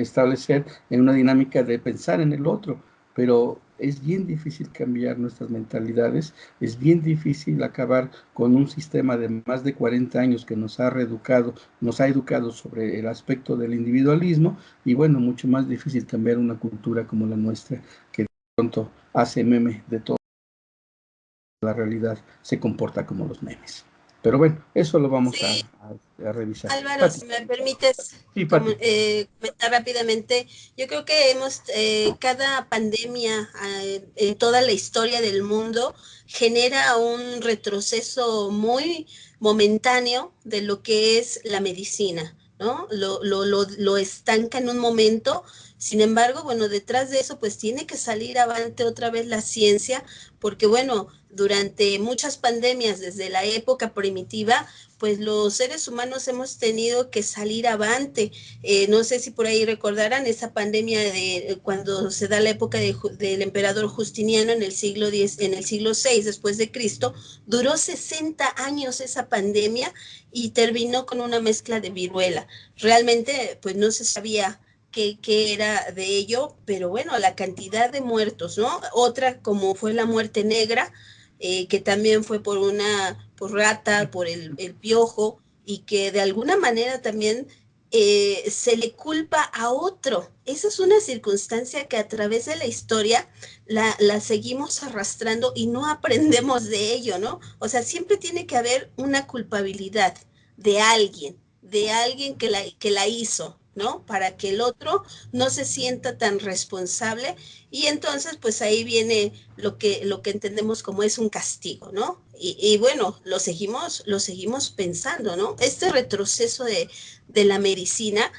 establecer en una dinámica de pensar en el otro, pero es bien difícil cambiar nuestras mentalidades, es bien difícil acabar con un sistema de más de 40 años que nos ha reeducado, nos ha educado sobre el aspecto del individualismo, y bueno, mucho más difícil cambiar una cultura como la nuestra, que de pronto hace meme de todo, la realidad se comporta como los memes. Pero bueno, eso lo vamos Sí, a revisar. Álvaro, Pati. si me permites Sí, Pati. comentar rápidamente, yo creo que cada pandemia en toda la historia del mundo genera un retroceso muy momentáneo de lo que es la medicina, ¿no? Lo estanca en un momento, sin embargo, bueno, detrás de eso pues tiene que salir avante otra vez la ciencia, porque bueno, durante muchas pandemias desde la época primitiva, pues los seres humanos hemos tenido que salir avante. No sé si por ahí recordarán esa pandemia de cuando se da la época del emperador Justiniano en el siglo X, en el siglo VI después de Cristo, duró 60 años esa pandemia y terminó con una mezcla de viruela. Realmente, pues no se sabía qué era de ello, pero bueno, la cantidad de muertos, ¿no? Otra como fue la muerte negra, que también fue por rata, por el piojo, y que de alguna manera también se le culpa a otro. Esa es una circunstancia que a través de la historia la seguimos arrastrando y no aprendemos de ello, ¿no? O sea, siempre tiene que haber una culpabilidad de alguien que la hizo, ¿no? Para que el otro no se sienta tan responsable, y entonces pues ahí viene lo que entendemos como es un castigo, ¿no? Y bueno, lo seguimos pensando, ¿no? Este retroceso de la medicina,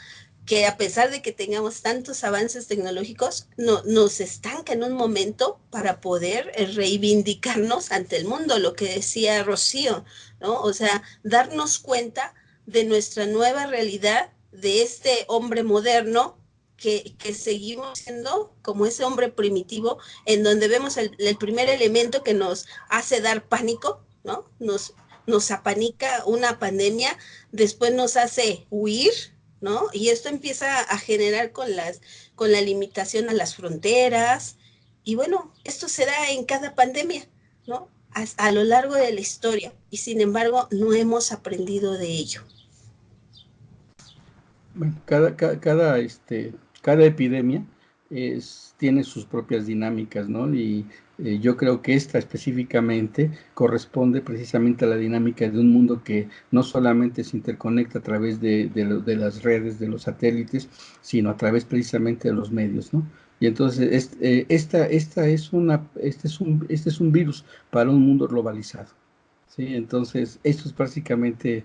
que a pesar de que tengamos tantos avances tecnológicos, nos estanca en un momento para poder reivindicarnos ante el mundo, lo que decía Rocío, ¿no? O sea, darnos cuenta de nuestra nueva realidad, de este hombre moderno que seguimos siendo como ese hombre primitivo, en donde vemos el primer elemento que nos hace dar pánico, ¿no? Nos apanica una pandemia, después nos hace huir, ¿no? Y esto empieza a generar con la limitación a las fronteras, y bueno, esto se da en cada pandemia, ¿no? A lo largo de la historia, y sin embargo no hemos aprendido de ello. Bueno, cada epidemia tiene sus propias dinámicas, ¿no? Y yo creo que esta específicamente corresponde precisamente a la dinámica de un mundo que no solamente se interconecta a través de las redes, de los satélites, sino a través precisamente de los medios, ¿no? Y entonces este es un virus para un mundo globalizado. Sí, entonces esto es prácticamente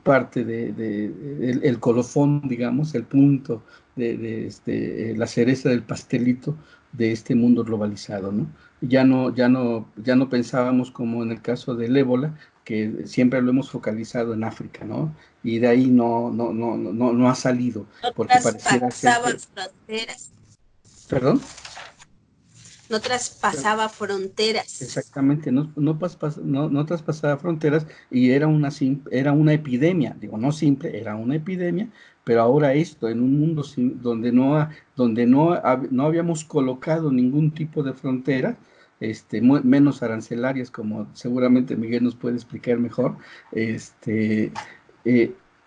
parte el colofón, digamos, el punto la cereza del pastelito de este mundo globalizado, ¿no? Ya no pensábamos como en el caso del ébola, que siempre lo hemos focalizado en África, ¿no? Y de ahí no ha salido, No porque pareciera ser traspasaba que, fronteras, perdón. no traspasaba fronteras. Exactamente, no traspasaba fronteras y era una epidemia, digo, no simple, era una epidemia, pero ahora esto, en un mundo donde no habíamos colocado ningún tipo de frontera, menos arancelarias, como seguramente Miguel nos puede explicar mejor, eh,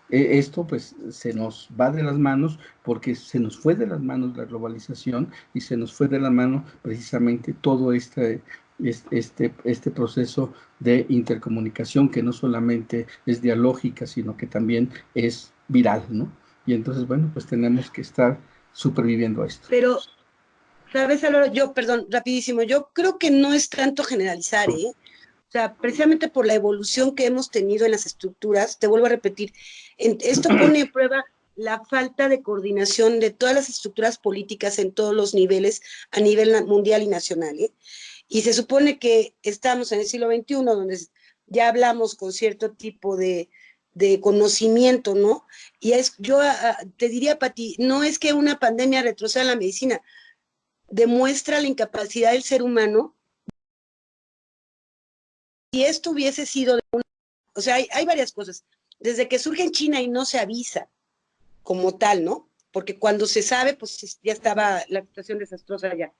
esto pues se nos va de las manos porque se nos fue de las manos la globalización y se nos fue de la mano precisamente todo este proceso de intercomunicación que no solamente es dialógica, sino que también es viral, ¿no? Y entonces, bueno, pues tenemos que estar superviviendo a esto. Pero, ¿sabes, Álvaro? Yo, perdón, rapidísimo, yo creo que no es tanto generalizar, ¿eh? O sea, precisamente por la evolución que hemos tenido en las estructuras, te vuelvo a repetir, esto pone a prueba la falta de coordinación de todas las estructuras políticas en todos los niveles, a nivel mundial y nacional, ¿eh? Y se supone que estamos en el siglo XXI, donde ya hablamos con cierto tipo de conocimiento, ¿no? Y yo te diría, Pati, no es que una pandemia retroceda en la medicina, demuestra la incapacidad del ser humano. Si esto hubiese sido, o sea, hay varias cosas. Desde que surge en China y no se avisa como tal, ¿no? Porque cuando se sabe, pues ya estaba la situación desastrosa allá.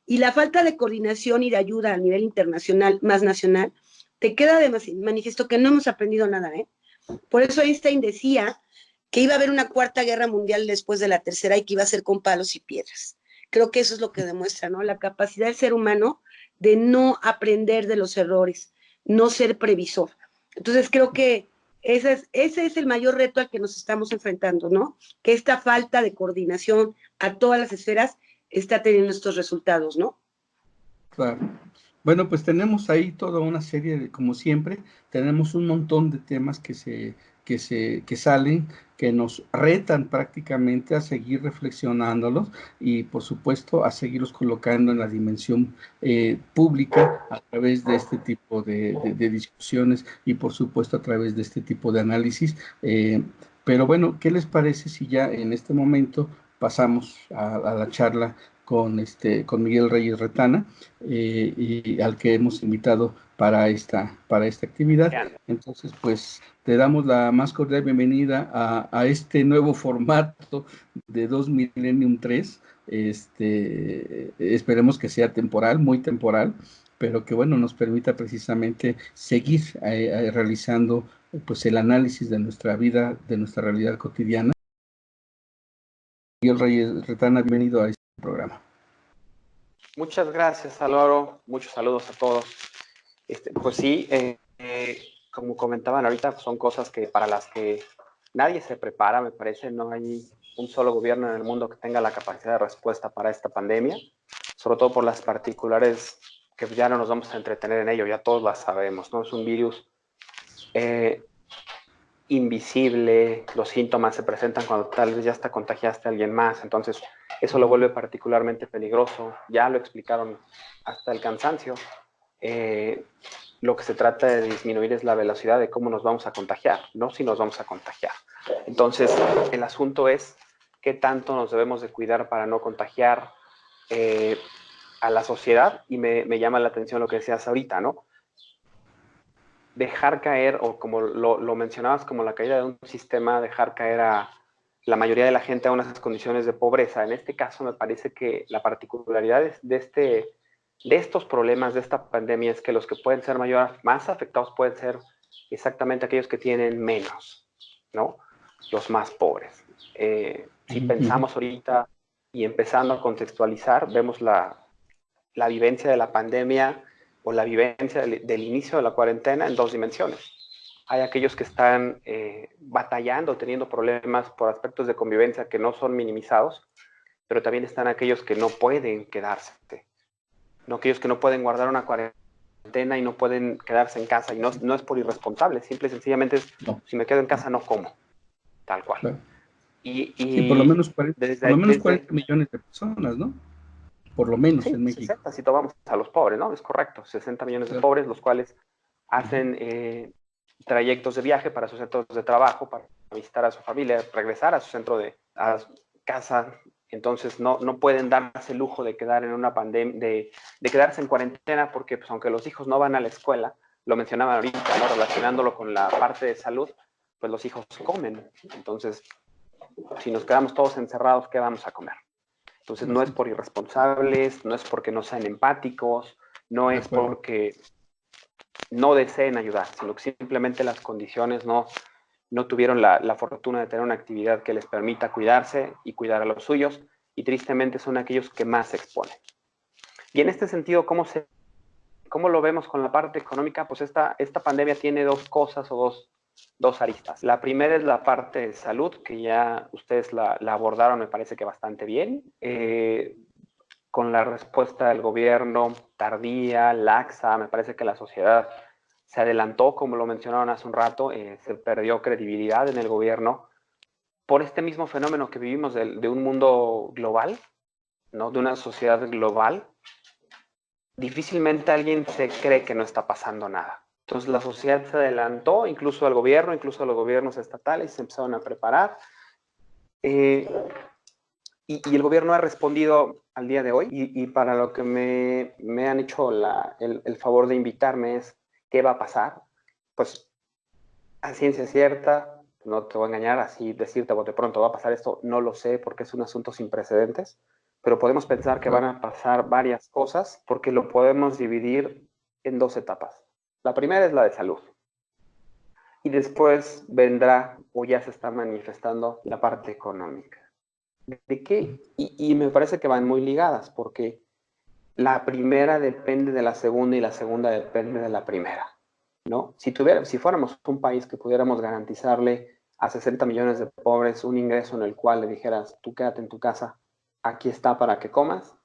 y la falta de coordinación y de ayuda a nivel internacional, más nacional, te queda de manifiesto que no hemos aprendido nada, ¿eh? Por eso Einstein decía que iba a haber una cuarta guerra mundial después de la tercera y que iba a ser con palos y piedras. Creo que eso es lo que demuestra, ¿no? La capacidad del ser humano de no aprender de los errores, no ser previsor. Entonces creo que ese es el mayor reto al que nos estamos enfrentando, ¿no? Que esta falta de coordinación a todas las esferas está teniendo estos resultados, ¿no? Claro. Bueno, pues tenemos ahí toda una serie de, como siempre, tenemos un montón de temas que salen, que nos retan prácticamente a seguir reflexionándolos y, por supuesto, a seguirlos colocando en la dimensión pública a través de este tipo de discusiones y, por supuesto, a través de este tipo de análisis. Pero bueno, ¿qué les parece si ya en este momento pasamos a la charla con Miguel Reyes Retana, y al que hemos invitado para esta actividad? Entonces, pues te damos la más cordial bienvenida a este nuevo formato de 2 Millennium 3. Esperemos que sea temporal, muy temporal, pero que bueno, nos permita precisamente seguir realizando pues el análisis de nuestra vida, de nuestra realidad cotidiana. Miguel Reyes Retana, bienvenido a este programa. Muchas gracias, Álvaro. Muchos saludos a todos. Pues sí, como comentaban ahorita, son cosas que para las que nadie se prepara, me parece. No hay un solo gobierno en el mundo que tenga la capacidad de respuesta para esta pandemia, sobre todo por las particulares que ya no nos vamos a entretener en ello, ya todos las sabemos, ¿no? Es un virus invisible, los síntomas se presentan cuando tal vez ya hasta contagiaste a alguien más, entonces eso lo vuelve particularmente peligroso. Ya lo explicaron hasta el cansancio. Lo que se trata de disminuir es la velocidad de cómo nos vamos a contagiar, no si nos vamos a contagiar. Entonces, el asunto es qué tanto nos debemos de cuidar para no contagiar a la sociedad, y me llama la atención lo que decías ahorita, ¿no? Dejar caer, o como lo mencionabas, como la caída de un sistema, dejar caer a la mayoría de la gente a unas condiciones de pobreza. En este caso, me parece que la particularidad de estos problemas, de esta pandemia, es que los que pueden ser más afectados pueden ser exactamente aquellos que tienen menos, ¿no? Los más pobres. Si pensamos ahorita y empezando a contextualizar, vemos la vivencia de la pandemia o la vivencia del inicio de la cuarentena en dos dimensiones. Hay aquellos que están batallando, teniendo problemas por aspectos de convivencia que no son minimizados, pero también están aquellos que no pueden quedarse, ¿no? Aquellos que no pueden guardar una cuarentena y no pueden quedarse en casa, y no es por irresponsable, simple y sencillamente es, no, si me quedo en casa no como, tal cual. Claro. Y sí, por lo menos 40 millones de personas, ¿no? Por lo menos, sí, en México. 60, si tomamos a los pobres, ¿no? Es correcto, 60 millones de pobres, los cuales hacen trayectos de viaje para sus centros de trabajo, para visitar a su familia, regresar a su centro a casa. Entonces no pueden darse el lujo de quedar en una pandemia, de quedarse en cuarentena, porque pues, aunque los hijos no van a la escuela, lo mencionaban ahorita, ¿no? Relacionándolo con la parte de salud, pues los hijos comen. Entonces, si nos quedamos todos encerrados, ¿qué vamos a comer? Entonces no es por irresponsables, no es porque no sean empáticos, no es porque no deseen ayudar, sino que simplemente las condiciones no tuvieron la fortuna de tener una actividad que les permita cuidarse y cuidar a los suyos, y tristemente son aquellos que más se exponen. Y en este sentido, ¿cómo lo vemos con la parte económica? Pues esta pandemia tiene dos cosas o dos aristas. La primera es la parte de salud, que ya ustedes la abordaron, me parece que bastante bien, con la respuesta del gobierno tardía, laxa. Me parece que la sociedad se adelantó, como lo mencionaron hace un rato, se perdió credibilidad en el gobierno por este mismo fenómeno que vivimos de un mundo global, ¿no? De una sociedad global. Difícilmente alguien se cree que no está pasando nada. Entonces la sociedad se adelantó, incluso al gobierno, incluso a los gobiernos estatales, se empezaron a preparar. Y el gobierno ha respondido al día de hoy, y para lo que me han hecho el favor de invitarme es ¿qué va a pasar? Pues a ciencia cierta, no te voy a engañar, así decirte bote pronto va a pasar esto, no lo sé, porque es un asunto sin precedentes, pero podemos pensar que van a pasar varias cosas porque lo podemos dividir en 2 etapas. La primera es la de salud. Y después vendrá, o ya se está manifestando, la parte económica. ¿De qué? Y me parece que van muy ligadas, porque la primera depende de la segunda y la segunda depende de la primera, ¿no? Si fuéramos un país que pudiéramos garantizarle a 60 millones de pobres un ingreso en el cual le dijeras, tú quédate en tu casa, aquí está para que comas,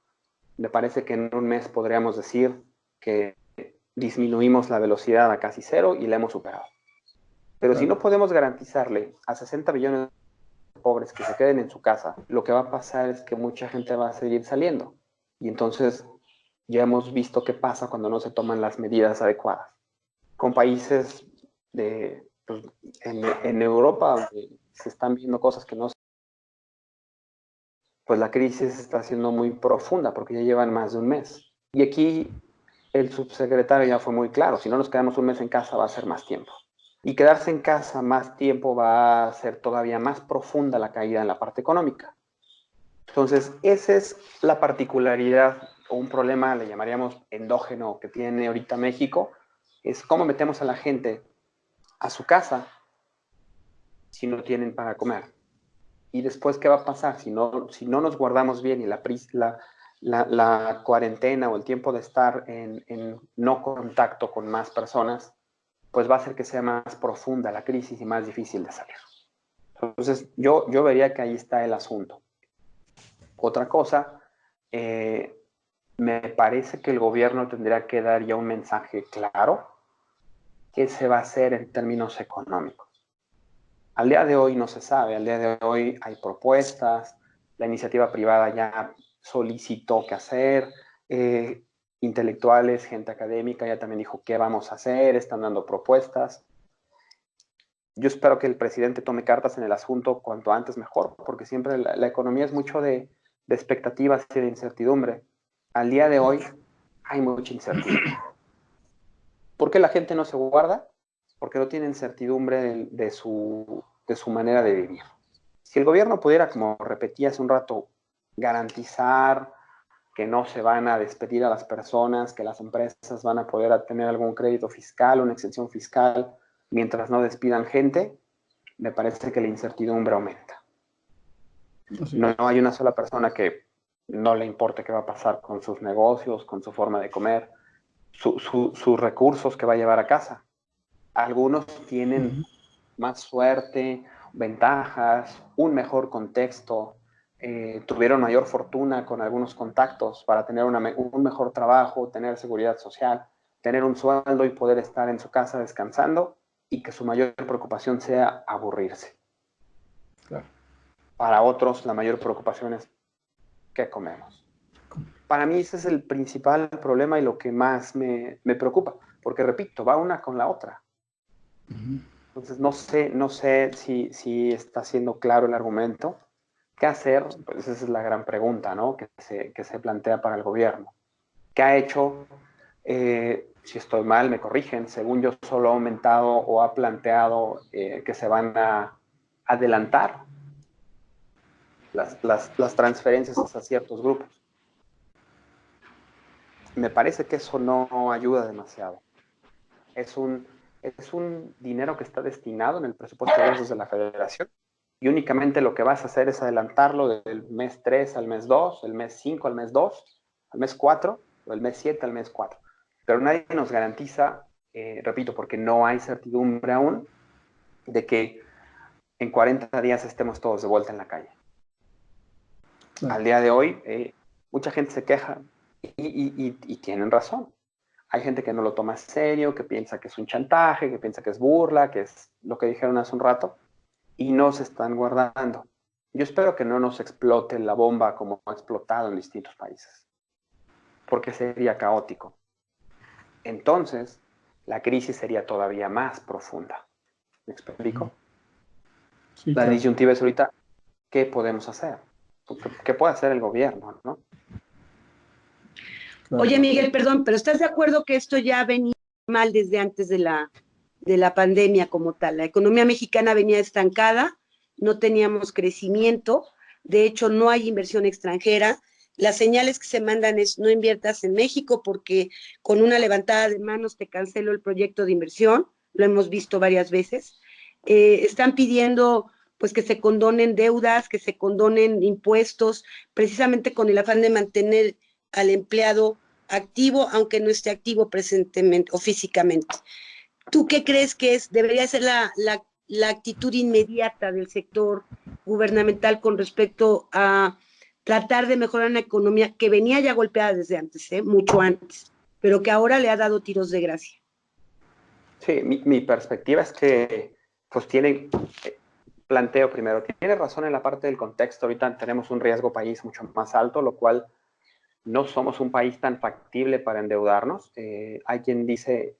me parece que en un mes podríamos decir que disminuimos la velocidad a casi 0 y la hemos superado. Pero si no podemos garantizarle a 60 millones de pobres que se queden en su casa, lo que va a pasar es que mucha gente va a seguir saliendo. Y entonces ya hemos visto qué pasa cuando no se toman las medidas adecuadas. Con países pues, en Europa, donde se están viendo cosas que no se... Pues la crisis está siendo muy profunda porque ya llevan más de un mes. Y aquí el subsecretario ya fue muy claro, si no nos quedamos un mes en casa va a ser más tiempo. Y quedarse en casa más tiempo va a hacer todavía más profunda la caída en la parte económica. Entonces, esa es la particularidad o un problema, le llamaríamos endógeno, que tiene ahorita México, es cómo metemos a la gente a su casa si no tienen para comer. Y después, ¿qué va a pasar? Si no nos guardamos bien y la cuarentena o el tiempo de estar en no contacto con más personas, pues va a hacer que sea más profunda la crisis y más difícil de salir. Entonces, yo vería que ahí está el asunto. Otra cosa, me parece que el gobierno tendría que dar ya un mensaje claro qué se va a hacer en términos económicos. Al día de hoy no se sabe, al día de hoy hay propuestas, la iniciativa privada ya solicitó qué hacer, intelectuales, gente académica ya también dijo qué vamos a hacer, están dando propuestas. Yo espero que el presidente tome cartas en el asunto cuanto antes mejor, porque siempre la economía es mucho de expectativas y de incertidumbre. Al día de hoy hay mucha incertidumbre. ¿Por qué la gente no se guarda? Porque no tienen certidumbre de su manera de vivir. Si el gobierno pudiera, como repetí hace un rato, garantizar que no se van a despedir a las personas, que las empresas van a poder tener algún crédito fiscal, una exención fiscal, mientras no despidan gente, me parece que la incertidumbre aumenta. No hay una sola persona que no le importe qué va a pasar con sus negocios, con su forma de comer, sus recursos que va a llevar a casa. Algunos tienen más suerte, ventajas, un mejor contexto, tuvieron mayor fortuna con algunos contactos para tener un mejor trabajo, tener seguridad social, tener un sueldo y poder estar en su casa descansando y que su mayor preocupación sea aburrirse. Claro. Para otros, la mayor preocupación es ¿qué comemos? Para mí ese es el principal problema y lo que más me preocupa, porque repito, va una con la otra. Entonces no sé si está siendo claro el argumento. ¿Qué hacer? Pues esa es la gran pregunta, ¿no? que se plantea para el gobierno. ¿Qué ha hecho? Si estoy mal, me corrigen. Según yo, solo ha aumentado o ha planteado que se van a adelantar las transferencias a ciertos grupos. Me parece que eso no ayuda demasiado. Es un dinero que está destinado en el presupuesto de egresos de la Federación y únicamente lo que vas a hacer es adelantarlo del mes 3 al mes 2, el mes 5 al mes 2, al mes 4 o el mes 7 al mes 4. Pero nadie nos garantiza, repito, porque no hay certidumbre aún, de que en 40 días estemos todos de vuelta en la calle. Al día de hoy, mucha gente se queja y tienen razón. Hay gente que no lo toma en serio, que piensa que es un chantaje, que piensa que es burla, que es lo que dijeron hace un rato, y no se están guardando. Yo espero que no nos explote la bomba como ha explotado en distintos países, porque sería caótico. Entonces, la crisis sería todavía más profunda. ¿Me explico? Sí, la disyuntiva es ahorita, ¿qué podemos hacer? ¿Qué puede hacer el gobierno, no? Oye, Miguel, perdón, pero ¿estás de acuerdo que esto ya venía mal desde antes de la pandemia como tal? La economía mexicana venía estancada, no teníamos crecimiento, de hecho no hay inversión extranjera, las señales que se mandan es no inviertas en México porque con una levantada de manos te cancelo el proyecto de inversión, lo hemos visto varias veces. Están pidiendo pues que se condonen deudas, que se condonen impuestos, precisamente con el afán de mantener al empleado activo, aunque no esté activo presentemente o físicamente. ¿Tú qué crees que debería ser la actitud inmediata del sector gubernamental con respecto a tratar de mejorar una economía que venía ya golpeada desde antes, mucho antes, pero que ahora le ha dado tiros de gracia? Sí, mi perspectiva es que pues planteo primero, tiene razón en la parte del contexto, ahorita tenemos un riesgo país mucho más alto, lo cual no somos un país tan factible para endeudarnos. Hay quien dice,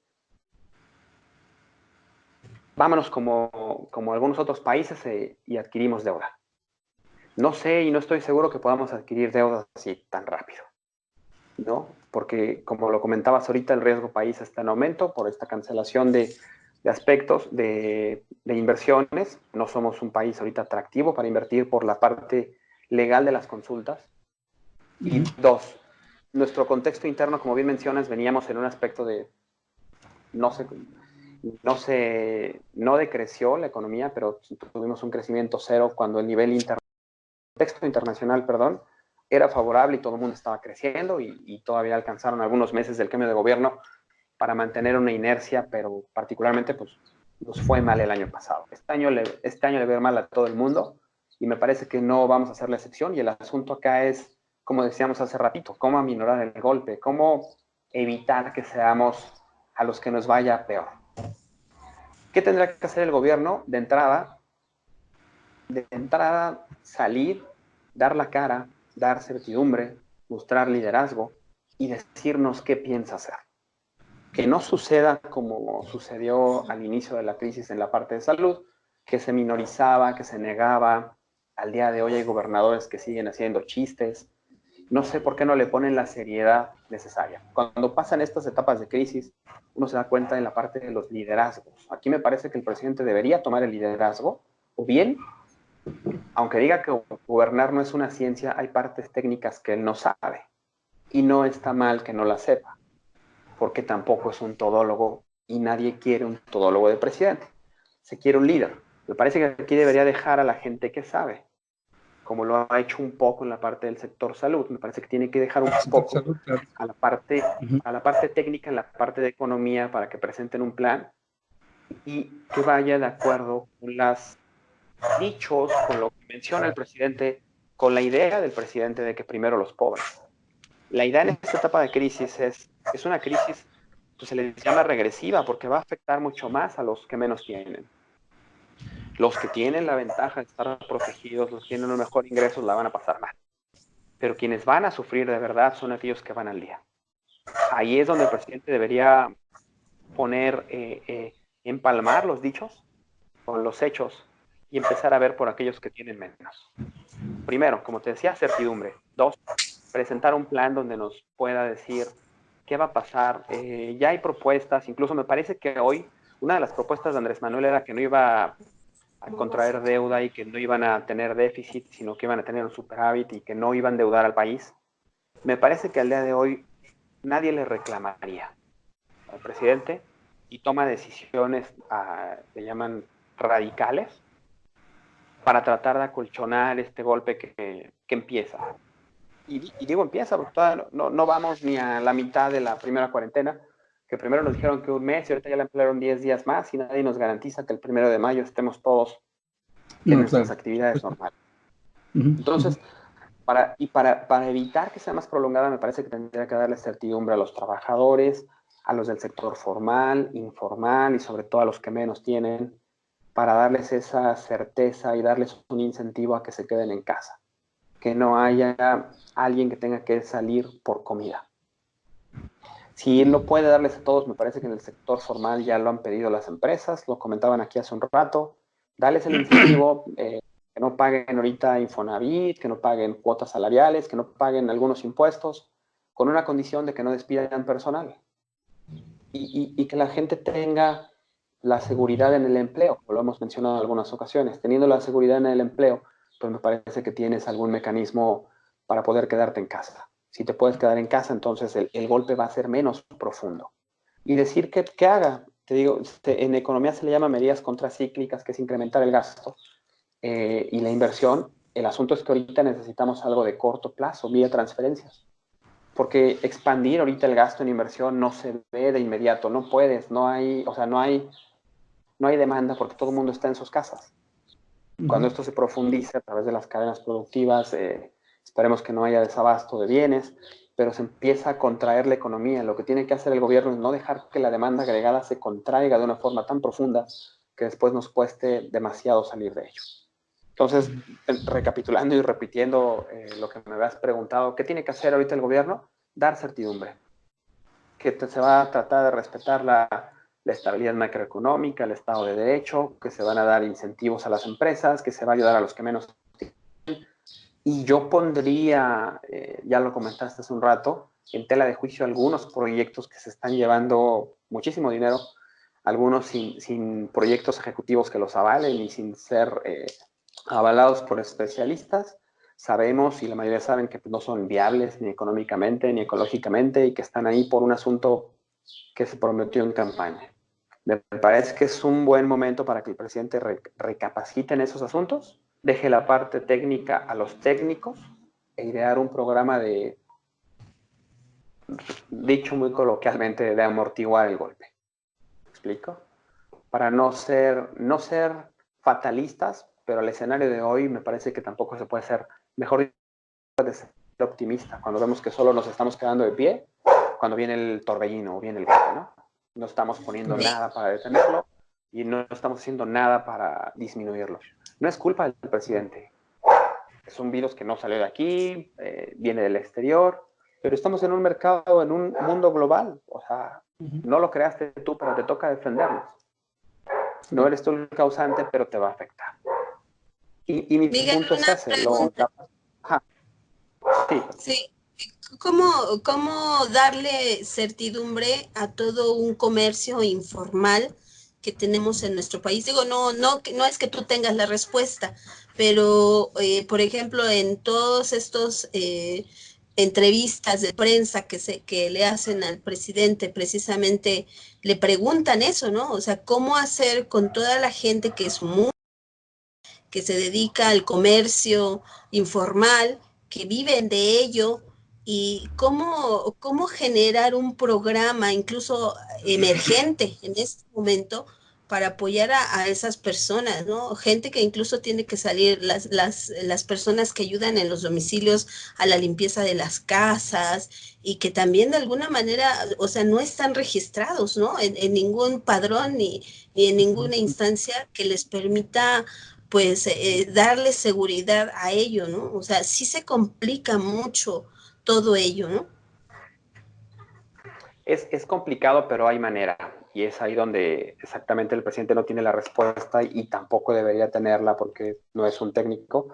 vámonos como algunos otros países y adquirimos deuda. No sé y no estoy seguro que podamos adquirir deudas así tan rápido, ¿no? Porque, como lo comentabas ahorita, el riesgo país está en aumento por esta cancelación de aspectos de inversiones. No somos un país ahorita atractivo para invertir por la parte legal de las consultas. Y dos, nuestro contexto interno, como bien mencionas, veníamos en un aspecto de no decreció la economía, pero tuvimos un crecimiento cero cuando el nivel contexto internacional, era favorable y todo el mundo estaba creciendo y todavía alcanzaron algunos meses del cambio de gobierno para mantener una inercia, pero particularmente pues nos fue mal el año pasado. Este año le va a ver mal a todo el mundo y me parece que no vamos a hacer la excepción, y el asunto acá es, como decíamos hace ratito, cómo aminorar el golpe, cómo evitar que seamos a los que nos vaya peor. ¿Qué tendrá que hacer el gobierno? De entrada, salir, dar la cara, dar certidumbre, mostrar liderazgo y decirnos qué piensa hacer. Que no suceda como sucedió al inicio de la crisis en la parte de salud, que se minorizaba, que se negaba. Al día de hoy hay gobernadores que siguen haciendo chistes. No sé por qué no le ponen la seriedad necesaria. Cuando pasan estas etapas de crisis, uno se da cuenta en la parte de los liderazgos. Aquí me parece que el presidente debería tomar el liderazgo, o bien, aunque diga que gobernar no es una ciencia, hay partes técnicas que él no sabe. Y no está mal que no la sepa, porque tampoco es un todólogo y nadie quiere un todólogo de presidente. Se quiere un líder. Me parece que aquí debería dejar a la gente que sabe, como lo ha hecho un poco en la parte del sector salud. Me parece que tiene que dejar un poco a la parte técnica, en la parte de economía, para que presenten un plan y que vaya de acuerdo con los dichos, con lo que menciona el presidente, con la idea del presidente de que primero los pobres. La idea en esta etapa de crisis es una crisis, pues se les llama regresiva, porque va a afectar mucho más a los que menos tienen. Los que tienen la ventaja de estar protegidos, los que tienen los mejores ingresos, la van a pasar mal. Pero quienes van a sufrir de verdad son aquellos que van al día. Ahí es donde el presidente debería empalmar los dichos con los hechos y empezar a ver por aquellos que tienen menos. Primero, como te decía, certidumbre. Dos, presentar un plan donde nos pueda decir qué va a pasar. Ya hay propuestas, incluso me parece que hoy una de las propuestas de Andrés Manuel era que no iba a contraer deuda y que no iban a tener déficit, sino que iban a tener un superávit y que no iban a endeudar al país. Me parece que al día de hoy nadie le reclamaría al presidente y toma decisiones, le llaman radicales, para tratar de acolchonar este golpe que empieza. Y digo empieza porque todavía no vamos ni a la mitad de la primera cuarentena, que primero nos dijeron que un mes y ahorita ya la emplearon 10 días más y nadie nos garantiza que el 1 de mayo estemos todos en nuestras actividades normales. Entonces, para evitar que sea más prolongada, me parece que tendría que darle certidumbre a los trabajadores, a los del sector formal, informal y sobre todo a los que menos tienen, para darles esa certeza y darles un incentivo a que se queden en casa. Que no haya alguien que tenga que salir por comida. Si no puede darles a todos, me parece que en el sector formal ya lo han pedido las empresas, lo comentaban aquí hace un rato, darles el incentivo, que no paguen ahorita Infonavit, que no paguen cuotas salariales, que no paguen algunos impuestos, con una condición de que no despidan personal. Y que la gente tenga la seguridad en el empleo, como lo hemos mencionado en algunas ocasiones. Teniendo la seguridad en el empleo, pues me parece que tienes algún mecanismo para poder quedarte en casa. Si te puedes quedar en casa, entonces el golpe va a ser menos profundo. Y decir que haga, te digo, en economía se le llama medidas contracíclicas, que es incrementar el gasto y la inversión. El asunto es que ahorita necesitamos algo de corto plazo, vía transferencias. Porque expandir ahorita el gasto en inversión no se ve de inmediato, no puedes, no hay demanda porque todo el mundo está en sus casas. Cuando esto se profundice a través de las cadenas productivas, esperemos que no haya desabasto de bienes, pero se empieza a contraer la economía. Lo que tiene que hacer el gobierno es no dejar que la demanda agregada se contraiga de una forma tan profunda que después nos cueste demasiado salir de ello. Entonces, recapitulando y repitiendo lo que me habías preguntado, ¿qué tiene que hacer ahorita el gobierno? Dar certidumbre, que se va a tratar de respetar la estabilidad macroeconómica, el Estado de Derecho, que se van a dar incentivos a las empresas, que se va a ayudar a los que menos tienen. Y yo pondría, ya lo comentaste hace un rato, en tela de juicio algunos proyectos que se están llevando muchísimo dinero, algunos sin proyectos ejecutivos que los avalen y sin ser avalados por especialistas. Sabemos, y la mayoría saben, que no son viables ni económicamente ni ecológicamente y que están ahí por un asunto que se prometió en campaña. Me parece que es un buen momento para que el presidente recapacite en esos asuntos, deje la parte técnica a los técnicos e idear un programa de, dicho muy coloquialmente, de amortiguar el golpe. ¿Me explico? Para no ser fatalistas, pero el escenario de hoy me parece que tampoco se puede ser, mejor de ser optimista, cuando vemos que solo nos estamos quedando de pie, cuando viene el torbellino o viene el golpe, ¿no? No estamos poniendo nada para detenerlo y no estamos haciendo nada para disminuirlo. No es culpa del presidente. Es un virus que no salió de aquí, viene del exterior, pero estamos en un mercado, en un mundo global. O sea, no lo creaste tú, pero te toca defendernos. No eres tú el causante, pero te va a afectar. Y mi Miguel, punto es ese. Sí. ¿Cómo darle certidumbre a todo un comercio informal que tenemos en nuestro país? Digo, no es que tú tengas la respuesta, pero, por ejemplo, en todos estos entrevistas de prensa que le hacen al presidente, precisamente le preguntan eso, ¿no? O sea, ¿cómo hacer con toda la gente que se dedica al comercio informal, que viven de ello, y cómo generar un programa incluso emergente en este momento para apoyar a esas personas, ¿no? Gente que incluso tiene que salir, las personas que ayudan en los domicilios a la limpieza de las casas y que también de alguna manera, o sea, no están registrados, ¿no? En ningún padrón ni en ninguna instancia que les permita pues darle seguridad a ello, ¿no? O sea, sí se complica mucho todo ello, ¿no? Es complicado, pero hay manera. Y es ahí donde exactamente el presidente no tiene la respuesta y tampoco debería tenerla porque no es un técnico.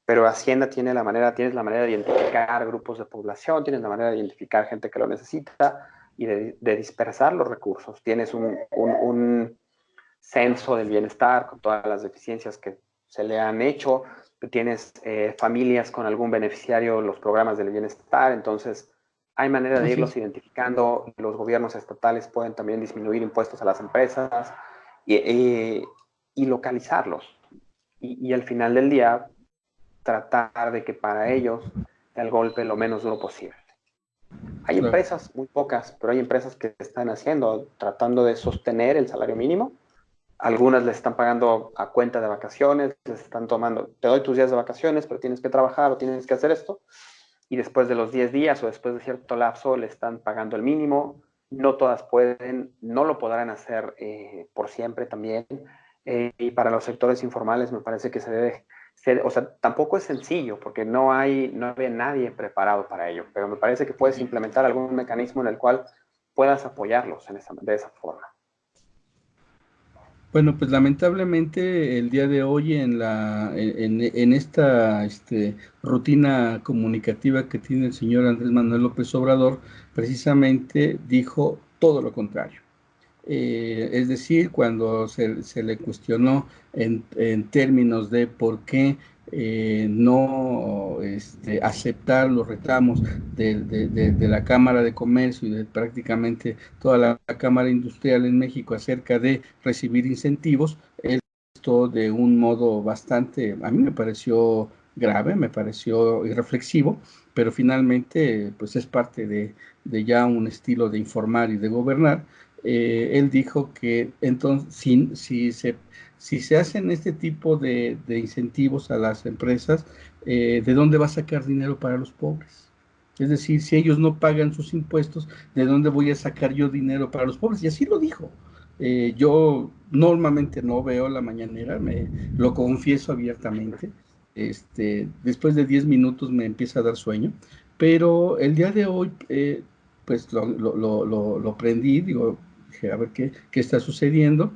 Pero Hacienda tienes la manera de identificar grupos de población, tienes la manera de identificar gente que lo necesita y de dispersar los recursos. Tienes un censo del bienestar con todas las deficiencias que se le han hecho. Tienes familias con algún beneficiario, los programas del bienestar. Entonces, hay manera de irlos identificando. Los gobiernos estatales pueden también disminuir impuestos a las empresas y localizarlos. Y al final del día, tratar de que para ellos sea el golpe lo menos duro posible. Hay empresas, muy pocas, pero hay empresas que están haciendo, tratando de sostener el salario mínimo. Algunas les están pagando a cuenta de vacaciones, les están tomando, te doy tus días de vacaciones, pero tienes que trabajar o tienes que hacer esto. Y después de los 10 días o después de cierto lapso le están pagando el mínimo. No todas pueden, no lo podrán hacer por siempre también. Y para los sectores informales me parece que se debe, o sea, tampoco es sencillo porque no había nadie preparado para ello, pero me parece que puedes implementar algún mecanismo en el cual puedas apoyarlos de esa forma. Bueno, pues lamentablemente el día de hoy en esta rutina comunicativa que tiene el señor Andrés Manuel López Obrador, precisamente dijo todo lo contrario. Es decir, cuando se le cuestionó en términos de por qué no aceptar los reclamos de la Cámara de Comercio y de prácticamente toda la Cámara Industrial en México acerca de recibir incentivos. Esto de un modo bastante, a mí me pareció grave, me pareció irreflexivo, pero finalmente pues es parte de ya un estilo de informar y de gobernar. Él dijo que entonces si se hacen este tipo de incentivos a las empresas, ¿de dónde va a sacar dinero para los pobres? Es decir, si ellos no pagan sus impuestos, ¿de dónde voy a sacar yo dinero para los pobres? Y así lo dijo. Yo normalmente no veo la mañanera, lo confieso abiertamente. Después de 10 minutos me empieza a dar sueño, pero el día de hoy, pues lo prendí, dije, a ver qué está sucediendo.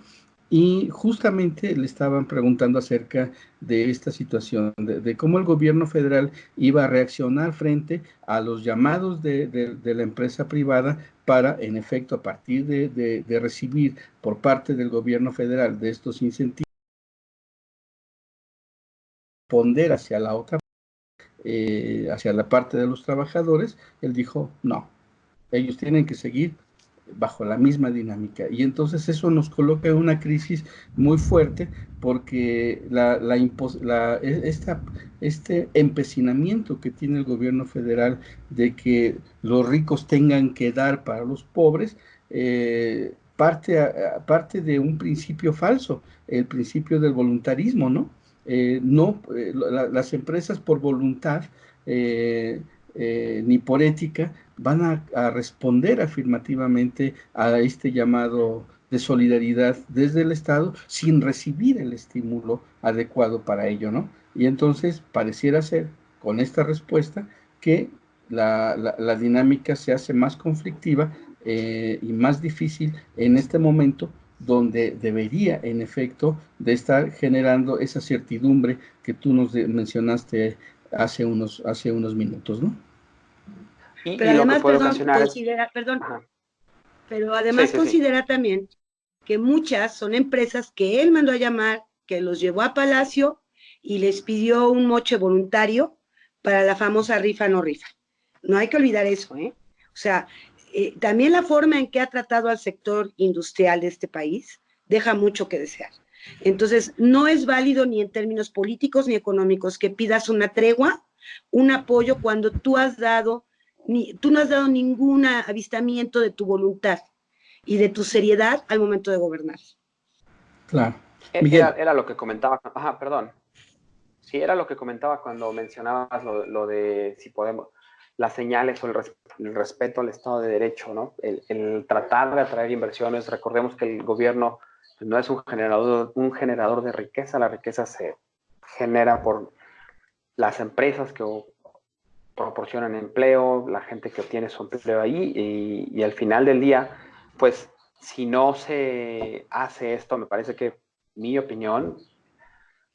Y justamente le estaban preguntando acerca de esta situación, de cómo el gobierno federal iba a reaccionar frente a los llamados de la empresa privada para, en efecto, a partir de recibir por parte del gobierno federal de estos incentivos, responder hacia la otra, hacia la parte de los trabajadores. Él dijo, no, ellos tienen que seguir bajo la misma dinámica. Y entonces eso nos coloca en una crisis muy fuerte porque este empecinamiento que tiene el gobierno federal de que los ricos tengan que dar para los pobres, parte de un principio falso, el principio del voluntarismo, ¿no? Las empresas por voluntad ni por ética van a responder afirmativamente a este llamado de solidaridad desde el Estado sin recibir el estímulo adecuado para ello, ¿no? Y entonces pareciera ser, con esta respuesta, que la dinámica se hace más conflictiva y más difícil en este momento, donde debería, en efecto, de estar generando esa certidumbre que tú nos mencionaste hace unos minutos, ¿no? Pero y lo que además, puede perdón, ocasionar es... perdón, pero Sí, además sí, sí. considera también que muchas son empresas que él mandó a llamar, que los llevó a Palacio y les pidió un moche voluntario para la famosa rifa no rifa. No hay que olvidar eso, ¿eh? O sea, también la forma en que ha tratado al sector industrial de este país deja mucho que desear. Entonces, no es válido ni en términos políticos ni económicos que pidas una tregua, un apoyo cuando tú no has dado ningún avistamiento de tu voluntad y de tu seriedad al momento de gobernar. Claro. Miguel. Era lo que comentaba, perdón. Sí, era lo que comentaba cuando mencionabas lo de si podemos, las señales o el respeto al Estado de Derecho, ¿no? El tratar de atraer inversiones. Recordemos que el gobierno no es un generador de riqueza, la riqueza se genera por las empresas que proporcionan empleo, la gente que obtiene su empleo ahí, y al final del día, pues si no se hace esto, me parece que mi opinión,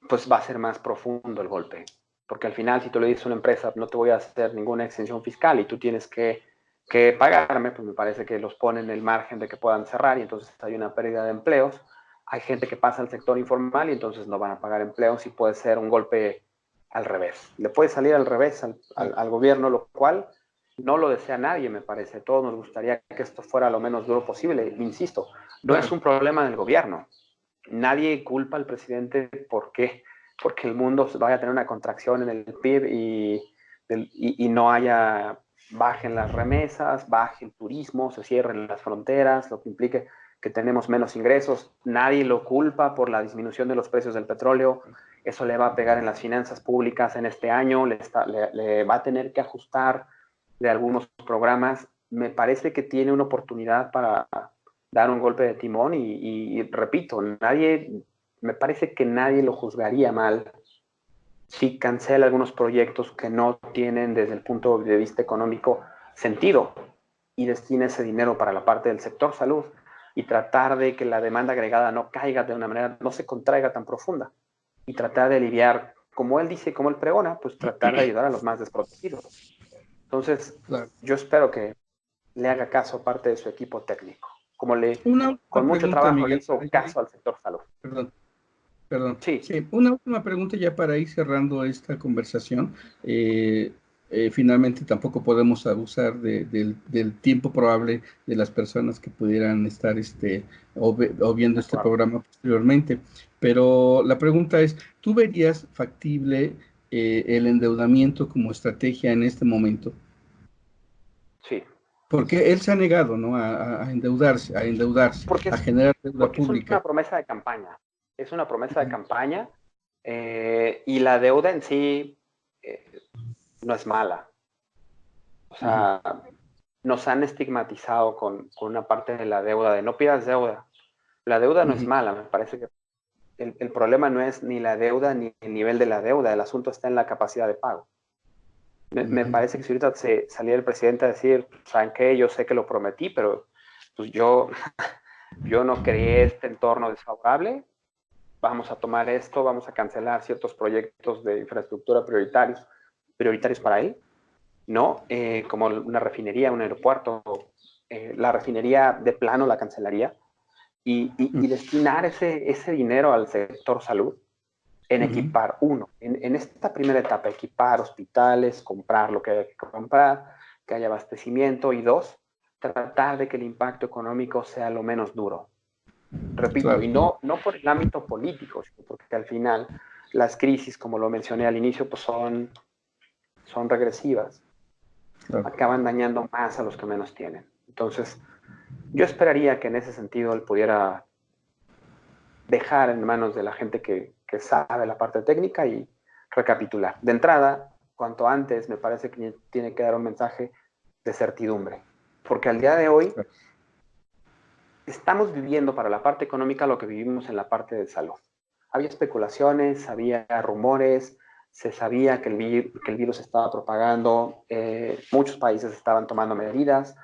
pues va a ser más profundo el golpe. Porque al final, si tú le dices a una empresa, no te voy a hacer ninguna exención fiscal y tú tienes que pagarme, pues me parece que los pone en el margen de que puedan cerrar y entonces hay una pérdida de empleos. Hay gente que pasa al sector informal y entonces no van a pagar empleos y puede ser un golpe al revés. Le puede salir al revés al gobierno, lo cual no lo desea nadie, me parece. Todos nos gustaría que esto fuera lo menos duro posible. Insisto, no es un problema del gobierno. Nadie culpa al presidente porque el mundo vaya a tener una contracción en el PIB y no bajen las remesas, baje el turismo, se cierren las fronteras, lo que implique que tenemos menos ingresos. Nadie lo culpa por la disminución de los precios del petróleo. Eso le va a pegar en las finanzas públicas en este año, le va a tener que ajustar de algunos programas. Me parece que tiene una oportunidad para dar un golpe de timón y repito, me parece que nadie lo juzgaría mal si cancela algunos proyectos que no tienen desde el punto de vista económico sentido y destina ese dinero para la parte del sector salud y tratar de que la demanda agregada no caiga de una manera, no se contraiga tan profunda y tratar de aliviar, como él dice, como él pregona, pues tratar de ayudar a los más desprotegidos. Entonces, claro, yo espero que le haga caso a parte de su equipo técnico, como con mucho trabajo, Miguel, le hizo caso al sector salud. Perdón. Perdón. Sí. Sí, una última pregunta ya para ir cerrando esta conversación. Finalmente tampoco podemos abusar del tiempo probable de las personas que pudieran estar o viendo este programa posteriormente. Pero la pregunta es, ¿tú verías factible el endeudamiento como estrategia en este momento? Sí. Porque él se ha negado, ¿no? A endeudarse, Porque a generar deuda porque es pública. una promesa de campaña. Es una promesa de campaña y la deuda en sí no es mala. O sea, nos han estigmatizado con una parte de la deuda, de no pidas deuda. La deuda no es mala, me parece que el problema no es ni la deuda ni el nivel de la deuda, el asunto está en la capacidad de pago. Me parece que si ahorita se saliera el presidente a decir, ¿saben qué? Yo sé que lo prometí, pero pues yo no creé este entorno desfavorable, vamos a tomar esto, vamos a cancelar ciertos proyectos de infraestructura prioritarios para él, ¿no? Como una refinería, un aeropuerto, la refinería de plano la cancelaría y destinar ese dinero al sector salud en equipar, en esta primera etapa, equipar hospitales, comprar lo que haya que comprar, que haya abastecimiento, y dos, tratar de que el impacto económico sea lo menos duro. Repito, Claro. y no por el ámbito político, sino porque al final las crisis, como lo mencioné al inicio, pues son regresivas. Claro. Acaban dañando más a los que menos tienen. Entonces, yo esperaría que en ese sentido él pudiera dejar en manos de la gente que sabe la parte técnica y recapitular. De entrada, cuanto antes, me parece que tiene que dar un mensaje de certidumbre, porque al día de hoy estamos viviendo para la parte económica lo que vivimos en la parte de salud. Había especulaciones, había rumores, se sabía que el virus estaba propagando, muchos países estaban tomando medidas,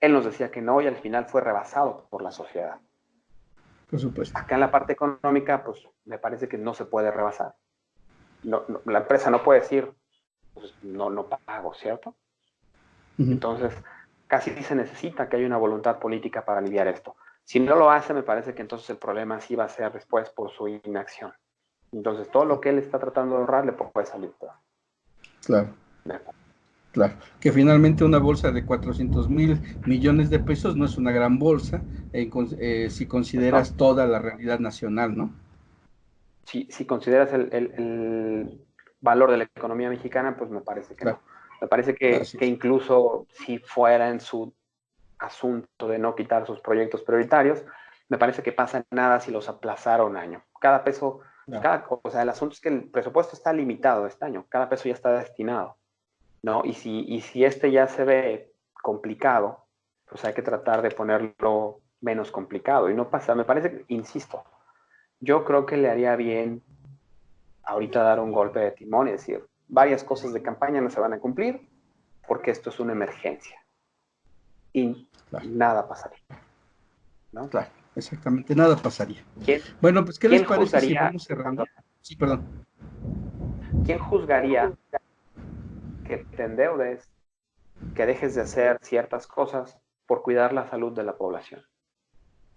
él nos decía que no y al final fue rebasado por la sociedad. Por supuesto. Acá en la parte económica, pues me parece que no se puede rebasar. La empresa no puede decir, pues, no pago, ¿cierto? Entonces, casi se necesita que haya una voluntad política para aliviar esto. Si no lo hace, me parece que entonces el problema sí va a ser después por su inacción. Entonces, todo lo que él está tratando de ahorrar le puede salir peor. Claro. Claro, que finalmente una bolsa de 400,000 millones de pesos no es una gran bolsa si consideras toda la realidad nacional, ¿no? Si consideras el valor de la economía mexicana, pues me parece que no. Me parece que incluso si fuera en su asunto de no quitar sus proyectos prioritarios, me parece que pasa nada si los aplazara un año. Cada peso, o sea, el asunto es que el presupuesto está limitado este año, cada peso ya está destinado, ¿no? Y si este ya se ve complicado, pues hay que tratar de ponerlo menos complicado. Y no pasa, me parece que, insisto, yo creo que le haría bien ahorita dar un golpe de timón y decir, varias cosas de campaña no se van a cumplir porque esto es una emergencia. Y nada pasaría, ¿no? Claro, exactamente, nada pasaría. Bueno, pues, ¿qué les parece si vamos cerrando? Sí, perdón. ¿Quién juzgaría que te endeudes, que dejes de hacer ciertas cosas por cuidar la salud de la población?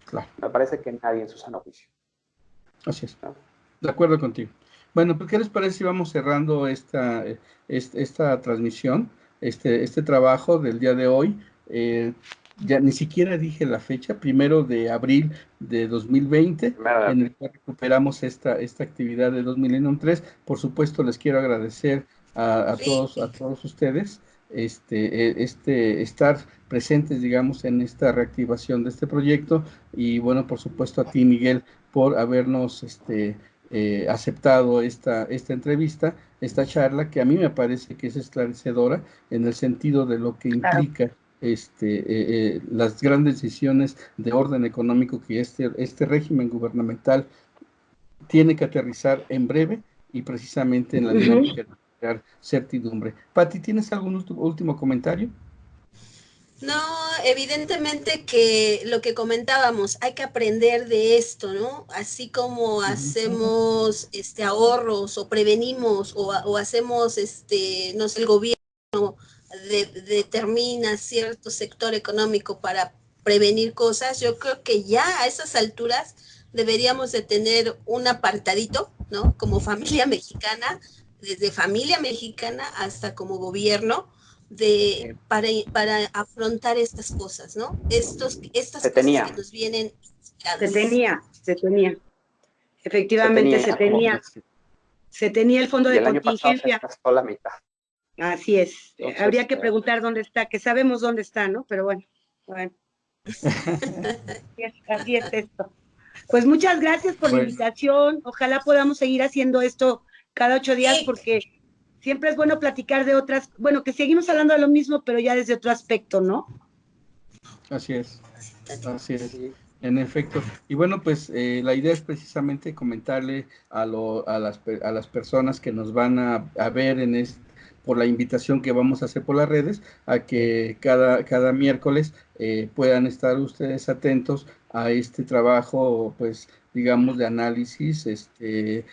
Claro. Me parece que nadie en su sano juicio. Así es. ¿No? De acuerdo contigo. Bueno, pues, ¿qué les parece si vamos cerrando esta transmisión, este trabajo del día de hoy? Ya ni siquiera dije la fecha, 1 de abril de 2020, en el cual recuperamos esta actividad de 2003. Por supuesto, les quiero agradecer a todos ustedes estar presentes, digamos, en esta reactivación de este proyecto, y bueno, por supuesto a ti, Miguel, por habernos aceptado esta entrevista, esta charla, que a mí me parece que es esclarecedora en el sentido de lo que implica las grandes decisiones de orden económico que este régimen gubernamental tiene que aterrizar en breve, y precisamente en la dinámica de crear certidumbre. Pati, ¿tienes algún último comentario? No, evidentemente que lo que comentábamos, hay que aprender de esto, ¿no? Así como hacemos ahorros o prevenimos o hacemos, no sé, el gobierno determina cierto sector económico para prevenir cosas. Yo creo que ya a esas alturas deberíamos de tener un apartadito, ¿no? Como familia mexicana, desde familia mexicana hasta como gobierno, para afrontar estas cosas, ¿no? Estas cosas que nos vienen inspiradas. Se tenía. Efectivamente, se tenía el fondo de contingencia. El año pasado se gastó la mitad. Así es. Entonces, habría que preguntar dónde está, que sabemos dónde está, ¿no? Pero bueno. Así es esto. Pues muchas gracias por la invitación. Ojalá podamos seguir haciendo esto cada 8 días, porque siempre es bueno platicar de otras, bueno, que seguimos hablando de lo mismo, pero ya desde otro aspecto, ¿no? Así es, en efecto. Y bueno, pues la idea es precisamente comentarle a las personas que nos van a ver por la invitación que vamos a hacer por las redes, a que cada miércoles puedan estar ustedes atentos a este trabajo, pues, digamos, de análisis, de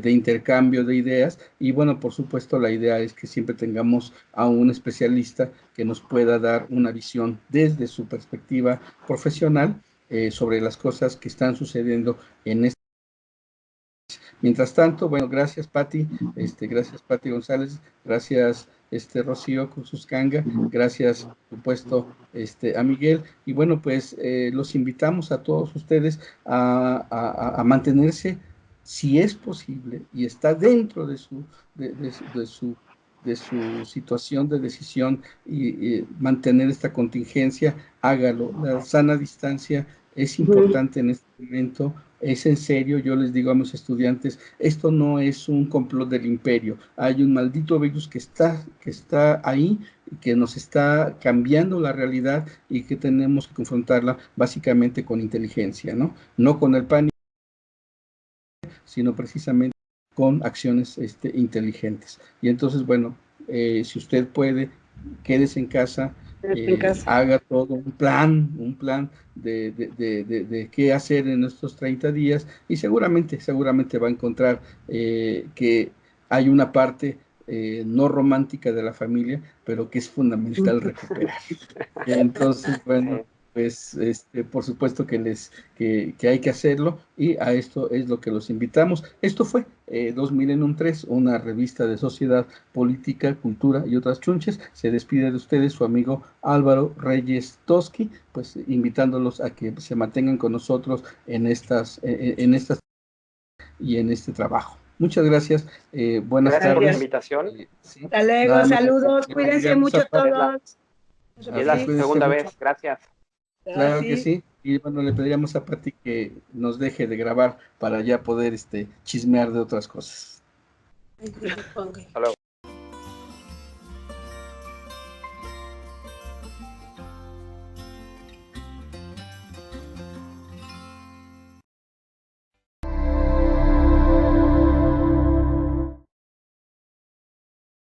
intercambio de ideas. Y bueno, por supuesto, la idea es que siempre tengamos a un especialista que nos pueda dar una visión desde su perspectiva profesional sobre las cosas que están sucediendo en este. Mientras tanto, bueno, gracias Pati González, gracias Rocío Cruzuscanga, gracias por supuesto a Miguel, y bueno, pues los invitamos a todos ustedes a mantenerse, si es posible y está dentro de su situación de decisión y mantener esta contingencia, hágalo. La sana distancia es importante en este momento. Es en serio, yo les digo a mis estudiantes, esto no es un complot del imperio, hay un maldito virus que está ahí, que nos está cambiando la realidad y que tenemos que confrontarla básicamente con inteligencia, ¿no? No con el pánico, sino precisamente con acciones inteligentes. Y entonces, bueno, si usted puede, quédese en casa, haga todo un plan de qué hacer en estos 30 días y seguramente va a encontrar que hay una parte no romántica de la familia, pero que es fundamental recuperar. Entonces, bueno, pues por supuesto que hay que hacerlo, y a esto es lo que los invitamos. Esto fue 2003, una revista de sociedad, política, cultura y otras chunches. Se despide de ustedes su amigo Álvaro Reyes Toski, pues invitándolos a que se mantengan con nosotros en estas y en este trabajo. Muchas gracias. Buenas tardes. Por la invitación. Sí. Hasta luego, saludos, cuídense mucho todos. Es la segunda vez, gracias. Claro que sí. Y bueno, le pediríamos a Pati que nos deje de grabar para ya poder chismear de otras cosas. Hasta luego.